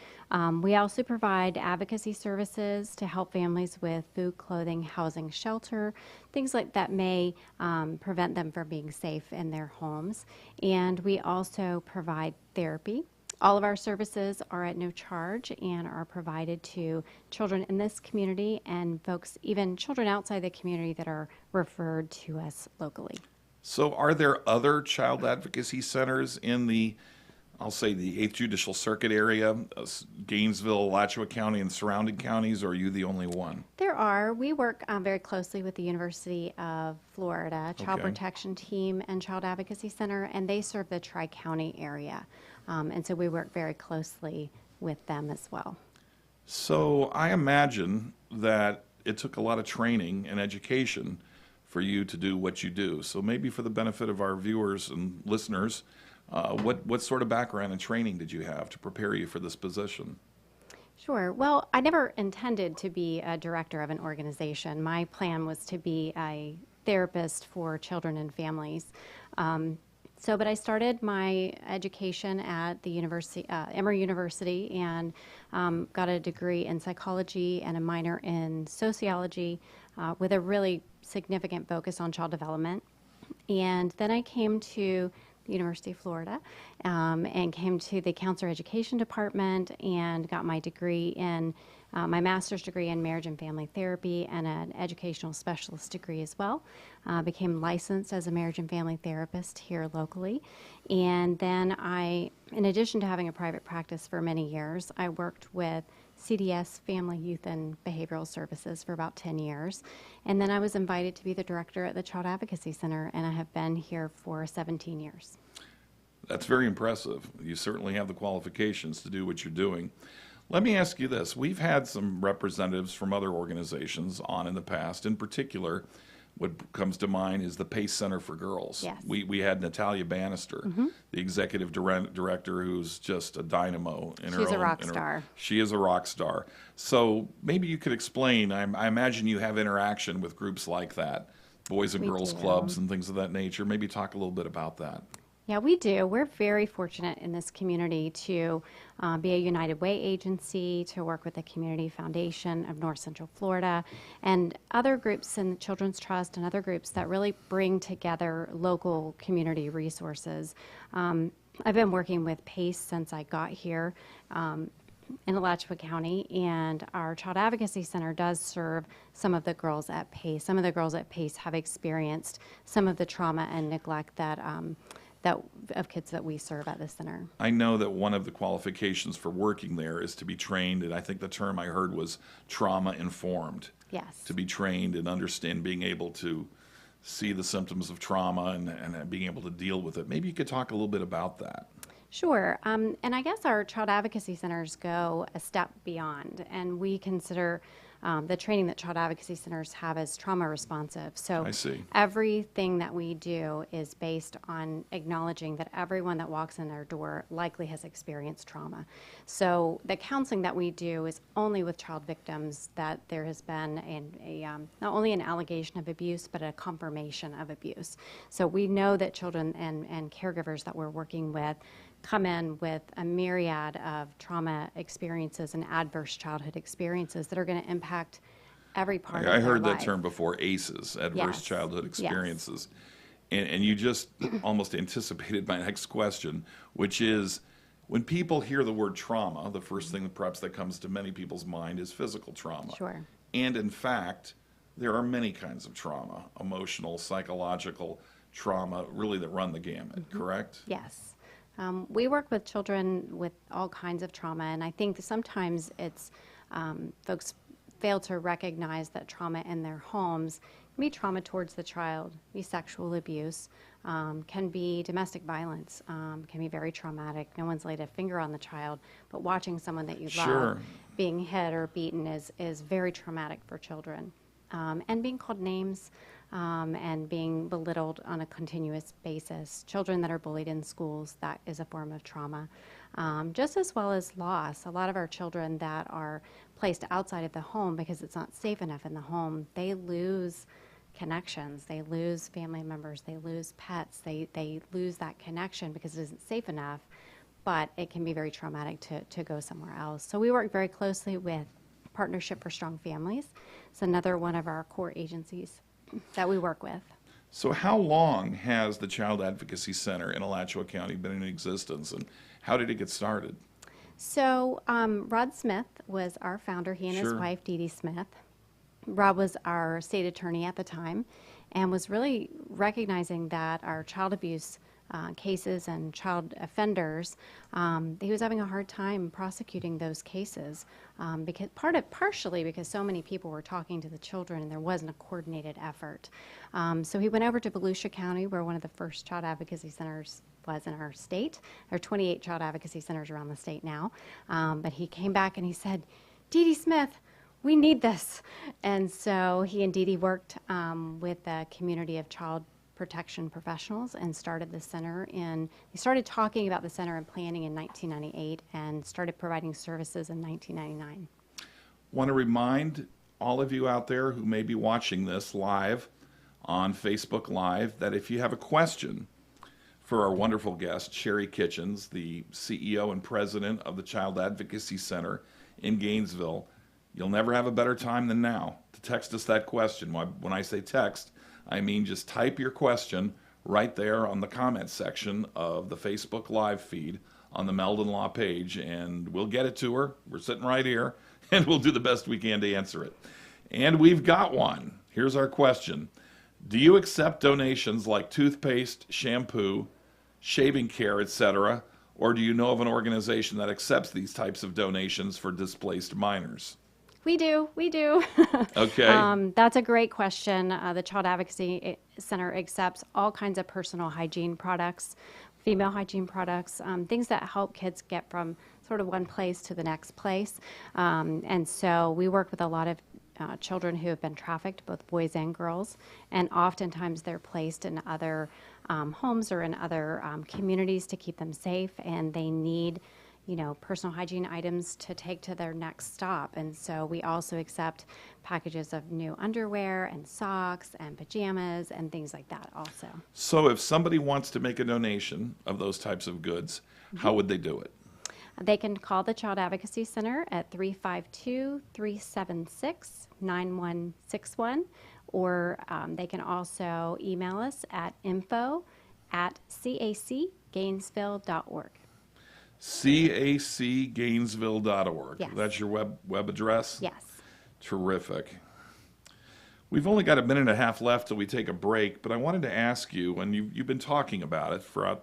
Speaker 7: We also provide advocacy services to help families with food, clothing, housing, shelter, things like that may prevent them from being safe in their homes. And we also provide therapy. All of our services are at no charge and are provided to children in this community and folks, even children outside the community, that are referred to us locally.
Speaker 1: So are there other child advocacy centers in the, I'll say, the 8th Judicial Circuit area, Gainesville, Alachua County, and surrounding counties, or are you the only one?
Speaker 7: There are. We work very closely with the University of Florida Child
Speaker 1: Okay.
Speaker 7: Protection Team and Child Advocacy Center, and they serve the Tri-County area. And so we work very closely with them as well.
Speaker 1: So I imagine that it took a lot of training and education for you to do what you do. So maybe for the benefit of our viewers and listeners, what sort of background and training did you have to prepare you for this position?
Speaker 7: Sure. Well, I never intended to be a director of an organization. My plan was to be a therapist for children and families. But I started my education at the university, Emory University, and got a degree in psychology and a minor in sociology with a really significant focus on child development. And then I came to the University of Florida and came to the Counselor Education Department and got my degree in my master's degree in marriage and family therapy and an educational specialist degree as well. Became licensed as a marriage and family therapist here locally. And then in addition to having a private practice for many years, I worked with CDS, Family, Youth, and Behavioral Services for about 10 years. And then I was invited to be the director at the Child Advocacy Center, and I have been here for 17 years.
Speaker 1: That's very impressive. You certainly have the qualifications to do what you're doing. Let me ask you this. We've had some representatives from other organizations on in the past. In particular, what comes to mind is the Pace Center for Girls.
Speaker 7: Yes.
Speaker 1: We had Natalia Bannister, the executive director, who's just a dynamo in her own.
Speaker 7: She's a rock star.
Speaker 1: She is a rock star. So maybe you could explain, I imagine you have interaction with groups like that, boys and
Speaker 7: We
Speaker 1: girls
Speaker 7: do.
Speaker 1: clubs and things of that nature. Maybe talk a little bit about that.
Speaker 7: Yeah, we do. We're very fortunate in this community to be a United Way agency, to work with the Community Foundation of North Central Florida, and other groups in the Children's Trust and other groups that really bring together local community resources. I've been working with PACE since I got here in Alachua County, and our Child Advocacy Center does serve some of the girls at PACE. Some of the girls at PACE have experienced some of the trauma and neglect that of kids that we serve at the center.
Speaker 1: I know that one of the qualifications for working there is to be trained, and I think the term I heard was trauma-informed.
Speaker 7: Yes.
Speaker 1: To be trained and understand, being able to see the symptoms of trauma and being able to deal with it. Maybe you could talk a little bit about that.
Speaker 7: Sure. And I guess our Child Advocacy Centers go a step beyond, and we consider the training that Child Advocacy Centers have as trauma responsive. So
Speaker 1: I see.
Speaker 7: Everything that we do is based on acknowledging that everyone that walks in our door likely has experienced trauma. So the counseling that we do is only with child victims that there has been not only an allegation of abuse, but a confirmation of abuse. So we know that children and caregivers that we're working with come in with a myriad of trauma experiences and adverse childhood experiences that are going to impact every part of their life.
Speaker 1: I heard that term before, ACEs, adverse
Speaker 7: Yes.
Speaker 1: childhood
Speaker 7: Yes.
Speaker 1: experiences. And you just almost anticipated my next question, which is, when people hear the word trauma, the first thing that perhaps that comes to many people's mind is physical trauma.
Speaker 7: Sure.
Speaker 1: And in fact, there are many kinds of trauma, emotional, psychological trauma, really, that run the gamut, correct?
Speaker 7: Yes. We work with children with all kinds of trauma, and I think that sometimes it's folks fail to recognize that trauma in their homes can be trauma towards the child, be sexual abuse, can be domestic violence, can be very traumatic. No one's laid a finger on the child, but watching someone that you
Speaker 1: Sure.
Speaker 7: love being hit or beaten is very traumatic for children. And being called names and being belittled on a continuous basis. Children that are bullied in schools, that is a form of trauma. Just as well as loss. A lot of our children that are placed outside of the home because it's not safe enough in the home, they lose connections, they lose family members, they lose pets, they lose that connection because it isn't safe enough, but it can be very traumatic to go somewhere else. So we work very closely with Partnership for Strong Families. It's another one of our core agencies that we work with.
Speaker 1: So how long has the Child Advocacy Center in Alachua County been in existence, and how did it get started?
Speaker 7: So Rod Smith was our founder, he and his
Speaker 1: Sure.
Speaker 7: wife, Dee Dee Smith. Rob was our state attorney at the time and was really recognizing that our child abuse cases and child offenders, he was having a hard time prosecuting those cases because partially because so many people were talking to the children and there wasn't a coordinated effort. So he went over to Volusia County, where one of the first child advocacy centers was in our state. There are 28 child advocacy centers around the state now. But he came back and he said, Dee Dee Smith, we need this. And so he and Dee Dee worked with the community of child protection professionals and started the center he started talking about the center and planning in 1998 and started providing services in 1999.
Speaker 1: Want to remind all of you out there who may be watching this live on Facebook Live that if you have a question for our wonderful guest, Sherry Kitchens, the CEO and president of the Child Advocacy Center in Gainesville, you'll never have a better time than now to text us that question. When I say text, I mean just type your question right there on the comment section of the Facebook Live feed on the Meldon Law page, and we'll get it to her. We're sitting right here, and we'll do the best we can to answer it. And we've got one. Here's our question. Do you accept donations like toothpaste, shampoo, shaving care, etc., or do you know of an organization that accepts these types of donations for displaced minors?
Speaker 7: We do.
Speaker 1: Okay.
Speaker 7: That's a great question. The Child Advocacy Center accepts all kinds of personal hygiene products, female hygiene products, things that help kids get from sort of one place to the next place. And so we work with a lot of children who have been trafficked, both boys and girls, and oftentimes they're placed in other homes or in other communities to keep them safe, and they need personal hygiene items to take to their next stop. And so we also accept packages of new underwear and socks and pajamas and things like that also.
Speaker 1: So if somebody wants to make a donation of those types of goods, how would they do it?
Speaker 7: They can call the Child Advocacy Center at 352-376-9161, or they can also email us at info@cacgainesville.org.
Speaker 1: cacgainesville.org.
Speaker 7: Yes.
Speaker 1: That's your web address?
Speaker 7: Yes.
Speaker 1: Terrific. We've only got a minute and a half left till we take a break, but I wanted to ask you, and you've been talking about it for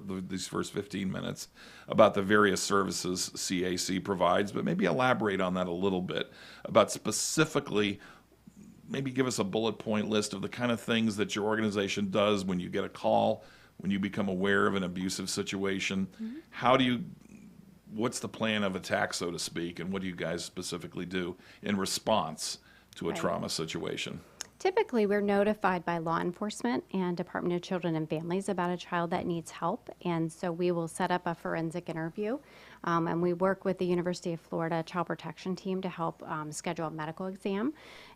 Speaker 1: these first 15 minutes, about the various services CAC provides, but maybe elaborate on that a little bit, about specifically, maybe give us a bullet point list of the kind of things that your organization does when you get a call, when you become aware of an abusive situation. What's the plan of attack, so to speak, and what do you guys specifically do in response to a trauma situation?
Speaker 7: Typically, we're notified by law enforcement and Department of Children and Families about a child that needs help, and so we will set up a forensic interview, and we work with the University of Florida Child Protection Team to help schedule a medical exam.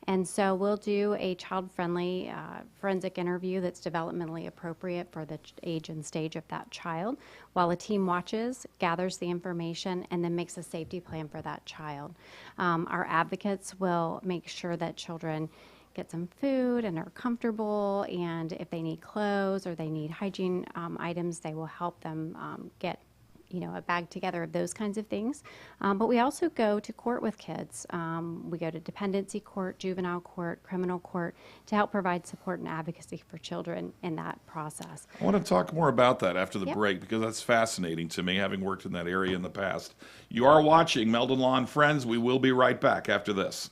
Speaker 7: And so we'll do a child-friendly forensic interview that's developmentally appropriate for the age and stage of that child, while a team watches, gathers the information, and then makes a safety plan for that child. Our advocates will make sure that children get some food and are comfortable, and if they need clothes or they need hygiene items, they will help them get a bag together of those kinds of things. But we also go to court with kids. We go to dependency court, juvenile court, criminal court to help provide support and advocacy for children in that process.
Speaker 1: I want to talk more about that after the
Speaker 7: Yep.
Speaker 1: break, because that's fascinating to me, having worked in that area in the past. You are watching Meldon Law Friends. We will be right back after this.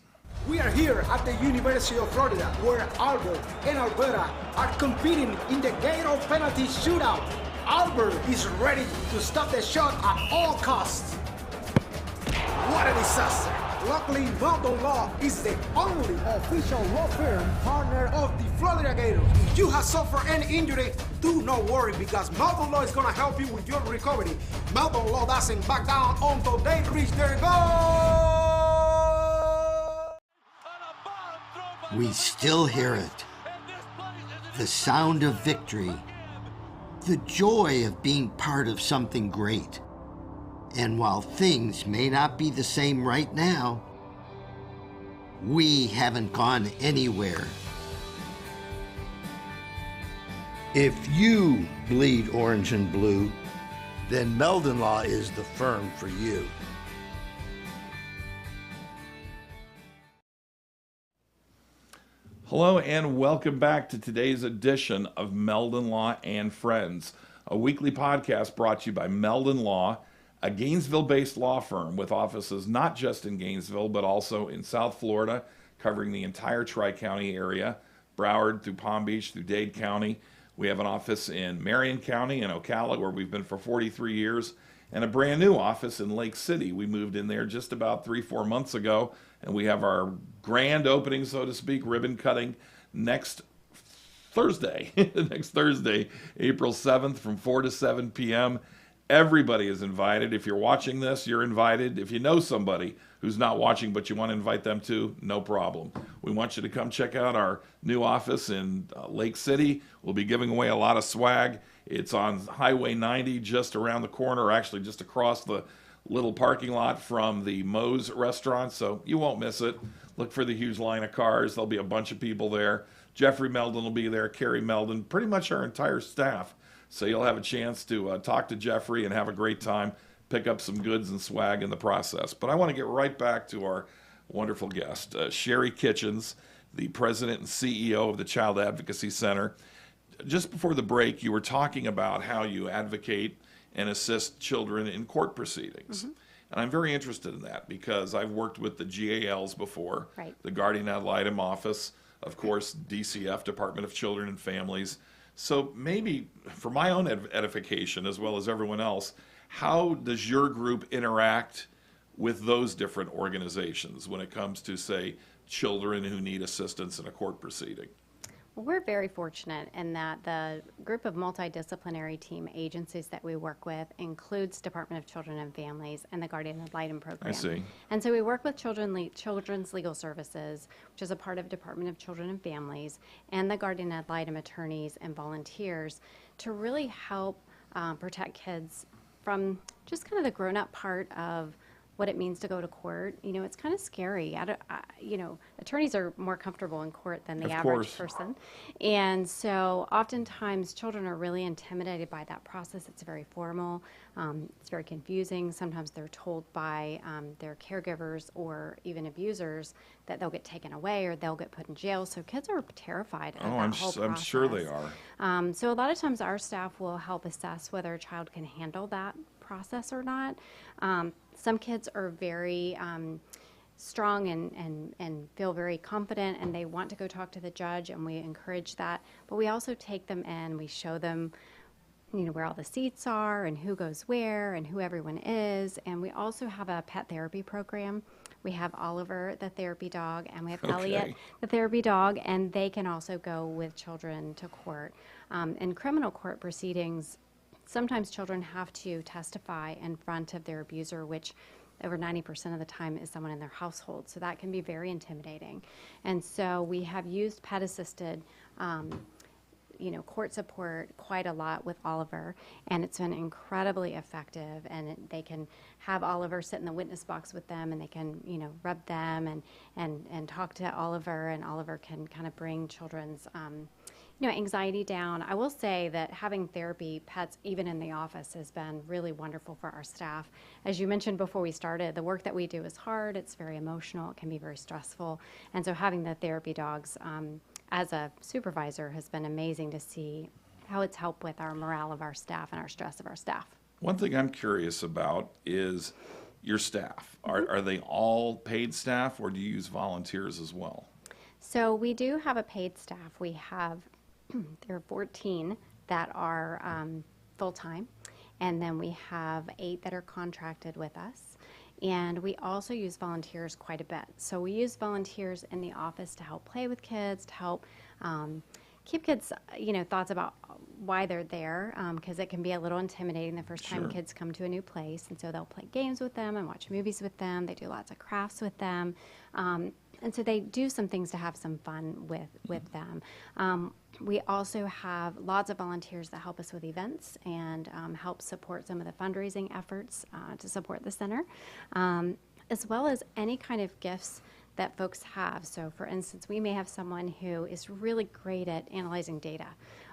Speaker 3: We are here at the University of Florida, where Albert and Alberta are competing in the Gator penalty shootout. Albert is ready to stop the shot at all costs. What a disaster! Luckily, Meldon Law is the only official law firm partner of the Florida Gators. If you have suffered any injury, do not worry, because Meldon Law is going to help you with your recovery. Meldon Law doesn't back down until they reach their goal.
Speaker 4: We still hear it. The sound of victory. The joy of being part of something great. And while things may not be the same right now, we haven't gone anywhere.
Speaker 6: If you bleed orange and blue, then Meldon Law is the firm for you.
Speaker 1: Hello and welcome back to today's edition of Meldon Law and Friends, a weekly podcast brought to you by Meldon Law, a Gainesville-based law firm with offices not just in Gainesville, but also in South Florida, covering the entire Tri-County area, Broward through Palm Beach through Dade County. We have an office in Marion County and Ocala, where we've been for 43 years, and a brand new office in Lake City. We moved in there just about 3-4 months ago, and we have our grand opening, so to speak, ribbon cutting next Thursday, April 7th from 4 to 7 p.m. Everybody is invited. If you're watching this, you're invited. If you know somebody who's not watching but you want to invite them to, no problem. We want you to come check out our new office in Lake City. We'll be giving away a lot of swag. It's on Highway 90, just around the corner, or actually just across the little parking lot from the Moe's restaurant, so you won't miss it. Look for the huge line of cars. There'll be a bunch of people there. Jeffrey Meldon will be there, Carrie Meldon, pretty much our entire staff. So you'll have a chance to talk to Jeffrey and have a great time, pick up some goods and swag in the process. But I want to get right back to our wonderful guest, Sherry Kitchens, the president and CEO of the Child Advocacy Center. Just before the break, you were talking about how you advocate and assist children in court proceedings. Mm-hmm. And I'm very interested in that because I've worked with the GALs before,
Speaker 7: right.
Speaker 1: The Guardian Ad Litem Office, of course, DCF, Department of Children and Families. So maybe for my own edification as well as everyone else, how does your group interact with those different organizations when it comes to, say, children who need assistance in a court proceeding?
Speaker 7: Well, we're very fortunate in that the group of multidisciplinary team agencies that we work with includes Department of Children and Families and the Guardian Ad Litem program.
Speaker 1: I see.
Speaker 7: And so we work with Children's Legal Services, which is a part of Department of Children and Families, and the Guardian Ad Litem attorneys and volunteers to really help protect kids from just kind of the grown-up part of what it means to go to court. You know, it's kind of scary. Attorneys are more comfortable in court than the
Speaker 1: Of
Speaker 7: average
Speaker 1: course.
Speaker 7: person. And so oftentimes children are really intimidated by that process. It's very formal. It's very confusing. Sometimes they're told by their caregivers or even abusers that they'll get taken away or they'll get put in jail. So kids are terrified of that whole
Speaker 1: I'm sure they
Speaker 7: process.
Speaker 1: are.
Speaker 7: So a lot of times our staff will help assess whether a child can handle that process or not. Some kids are very strong and feel very confident and they want to go talk to the judge, and we encourage that. But we also take them in, we show them where all the seats are and who goes where and who everyone is. And we also have a pet therapy program. We have Oliver, the therapy dog, and we have Elliot, the therapy dog, and they can also go with children to court. In criminal court proceedings, sometimes children have to testify in front of their abuser, which over 90% of the time is someone in their household. So that can be very intimidating. And so we have used pet-assisted court support quite a lot with Oliver, and it's been incredibly effective. And they can have Oliver sit in the witness box with them, and they can, rub them and talk to Oliver, and Oliver can kind of bring children's anxiety down. I will say that having therapy pets, even in the office, has been really wonderful for our staff. As you mentioned before we started, the work that we do is hard. It's very emotional. It can be very stressful. And so having the therapy dogs as a supervisor has been amazing to see how it's helped with our morale of our staff and our stress of our staff.
Speaker 1: One thing I'm curious about is your staff. Are they all paid staff, or do you use volunteers as well?
Speaker 7: So we do have a paid staff. We have there are 14 that are full-time, and then we have 8 that are contracted with us. And we also use volunteers quite a bit. So we use volunteers in the office to help play with kids, to help keep kids, thoughts about why they're there, because it can be a little intimidating the first time kids come to a new place. And so they'll play games with them and watch movies with them. They do lots of crafts with them. And so they do some things to have some fun with them. We also have lots of volunteers that help us with events and help support some of the fundraising efforts to support the center, as well as any kind of gifts that folks have. So for instance, we may have someone who is really great at analyzing data,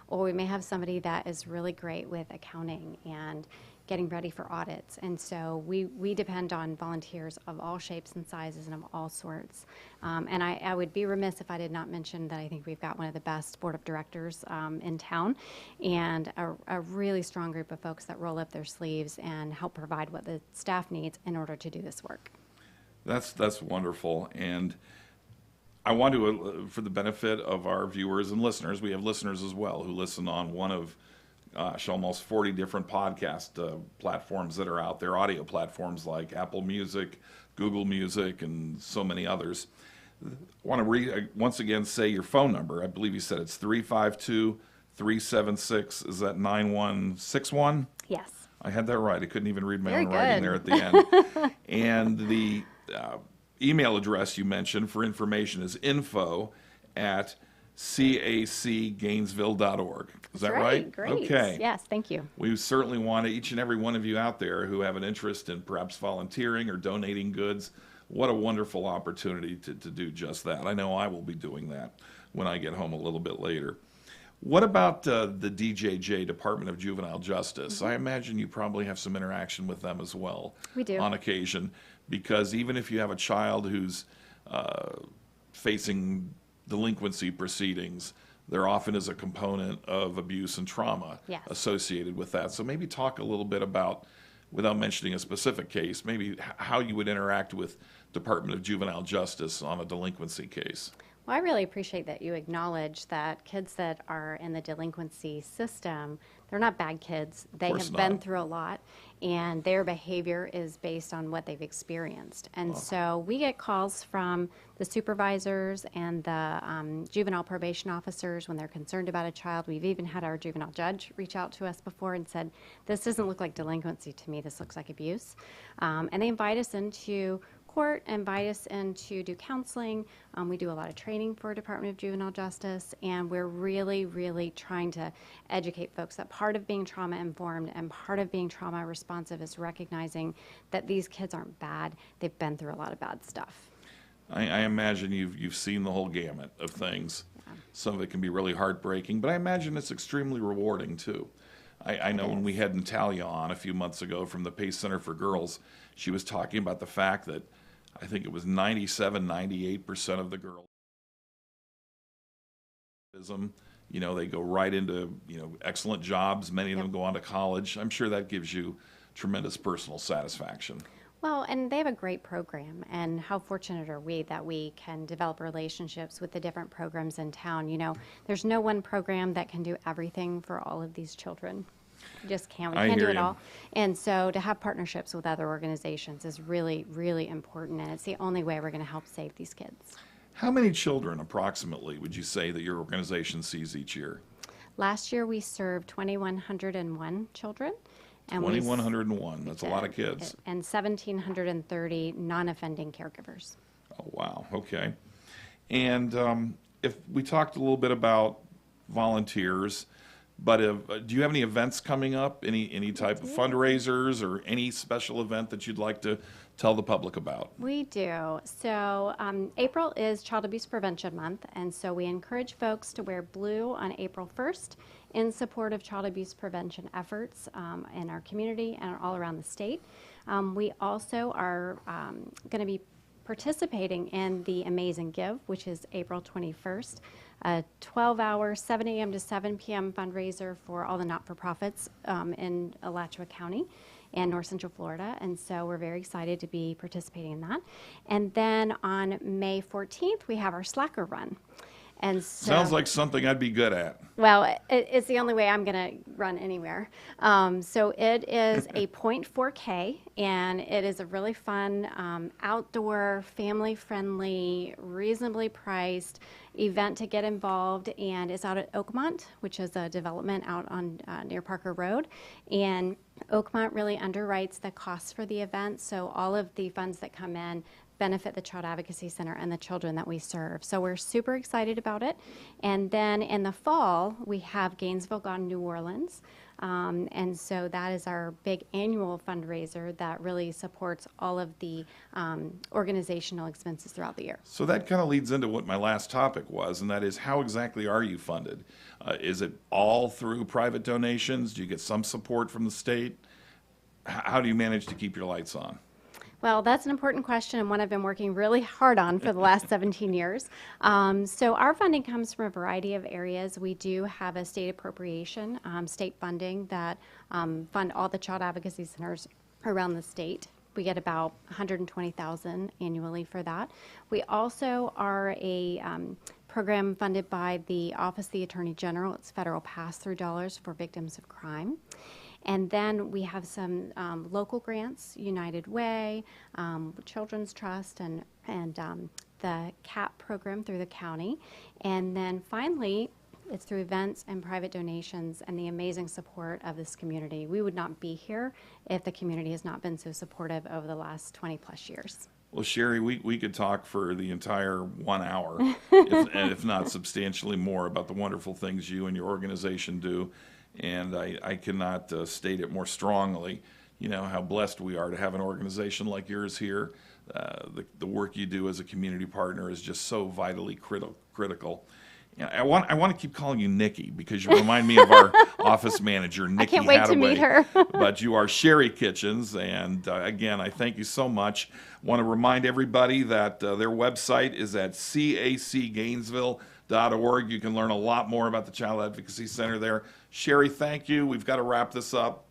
Speaker 7: or we may have somebody that is really great with accounting and getting ready for audits. And so we depend on volunteers of all shapes and sizes and of all sorts. And I would be remiss if I did not mention that I think we've got one of the best board of directors in town, and a really strong group of folks that roll up their sleeves and help provide what the staff needs in order to do this work.
Speaker 1: That's wonderful. And I want to, for the benefit of our viewers and listeners, we have listeners as well who listen on one of almost 40 different podcast platforms that are out there, audio platforms like Apple Music, Google Music, and so many others. I want to once again say your phone number. I believe you said it's 352-376. Is that 9161?
Speaker 7: Yes.
Speaker 1: I had that right. I couldn't even read my
Speaker 7: Very
Speaker 1: own writing
Speaker 7: good.
Speaker 1: there at the end. And the email address you mentioned for information is info@cacgainesville.org. Is that right?
Speaker 7: Great.
Speaker 1: Okay.
Speaker 7: Yes, thank you.
Speaker 1: We certainly want each and every one of you out there who have an interest in perhaps volunteering or donating goods. What a wonderful opportunity to do just that. I know I will be doing that when I get home a little bit later. What about the DJJ, Department of Juvenile Justice? I imagine you probably have some interaction with them as well.
Speaker 7: We do.
Speaker 1: On occasion, because even if you have a child who's facing delinquency proceedings, there often is a component of abuse and trauma associated with that. So maybe talk a little bit about, without mentioning a specific case, maybe how you would interact with Department of Juvenile Justice on a delinquency case.
Speaker 7: Well, I really appreciate that you acknowledge that kids that are in the delinquency system, they're not bad kids. They
Speaker 1: course
Speaker 7: have been
Speaker 1: not.
Speaker 7: through a lot, and their behavior is based on what they've experienced. And so we get calls from the supervisors and the juvenile probation officers when they're concerned about a child. We've even had our juvenile judge reach out to us before and said, this doesn't look like delinquency to me, this looks like abuse. And they invite us into court, invite us in to do counseling. We do a lot of training for Department of Juvenile Justice, and we're really, really trying to educate folks that part of being trauma informed and part of being trauma responsive is recognizing that these kids aren't bad. They've been through a lot of bad stuff.
Speaker 1: I imagine you've seen the whole gamut of things. Some of it can be really heartbreaking, but I imagine it's extremely rewarding too. I know when we had Natalia on a few months ago from the Pace Center for Girls, she was talking about the fact that I think it was 97, 98% of the girls, you know, they go right into, you know, excellent jobs. Many of them go on to college. I'm sure that gives you tremendous personal satisfaction.
Speaker 7: Well, and they have a great program, and how fortunate are we that we can develop relationships with the different programs in town. You know, there's no one program that can do everything for all of these children. We just can't. We can't do it all. And so to have partnerships with other organizations is really, really important, and it's the only way we're going to help save these kids.
Speaker 1: How many children approximately would you say that your organization sees each year?
Speaker 7: Last year we served 2,101 children. And
Speaker 1: 2,101, that's a lot of kids.
Speaker 7: And 1,730 non-offending caregivers.
Speaker 1: Oh, wow, okay. And if we talked a little bit about volunteers, but do you have any events coming up, any type of fundraisers or any special event that you'd like to tell the public about?
Speaker 7: We do. So April is Child Abuse Prevention Month, and so we encourage folks to wear blue on April 1st in support of child abuse prevention efforts in our community and all around the state. We also are going to be participating in the Amazing Give, which is April 21st, a 12-hour, 7 a.m. to 7 p.m. fundraiser for all the not-for-profits in Alachua County and North Central Florida, and so we're very excited to be participating in that. And then on May 14th, we have our Slacker Run. And so,
Speaker 1: sounds like something I'd be good at.
Speaker 7: Well, it's the only way I'm going to run anywhere. So it is a 0.4K, and it is a really fun, outdoor, family-friendly, reasonably priced event to get involved, and it's out at Oakmont, which is a development out on near Parker Road. And Oakmont really underwrites the costs for the event, so all of the funds that come in benefit the Child Advocacy Center and the children that we serve. So we're super excited about it. And then in the fall, we have Gainesville Gone New Orleans. And so that is our big annual fundraiser that really supports all of the organizational expenses throughout the year.
Speaker 1: So that kind of leads into what my last topic was, and that is, how exactly are you funded? Is it all through private donations? Do you get some support from the state? How do you manage to keep your lights on?
Speaker 7: Well, that's an important question, and one I've been working really hard on for the last 17 years. So our funding comes from a variety of areas. We do have a state appropriation, state funding that fund all the child advocacy centers around the state. We get about $120,000 annually for that. We also are a program funded by the Office of the Attorney General. It's federal pass-through dollars for victims of crime. And then we have some local grants, United Way, Children's Trust, and the CAP program through the county. And then finally, it's through events and private donations and the amazing support of this community. We would not be here if the community has not been so supportive over the last 20 plus years.
Speaker 1: Well, Sherry, we could talk for the entire 1 hour, if not substantially more, about the wonderful things you and your organization do. And I cannot state it more strongly, you know, how blessed we are to have an organization like yours here. The work you do as a community partner is just so vitally critical. Yeah, I want to keep calling you Nikki because you remind me of our office manager, Nikki
Speaker 7: I can't wait
Speaker 1: Hattaway.
Speaker 7: to meet her.
Speaker 1: But you are Sherry Kitchens, and again, I thank you so much. Want to remind everybody that their website is at cacgainesville.org. You can learn a lot more about the Child Advocacy Center there. Sherry, thank you. We've got to wrap this up.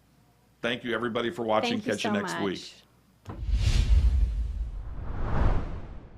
Speaker 1: Thank you, everybody, for watching.
Speaker 7: Thank you
Speaker 1: Catch you
Speaker 7: so
Speaker 1: next
Speaker 7: much.
Speaker 1: week.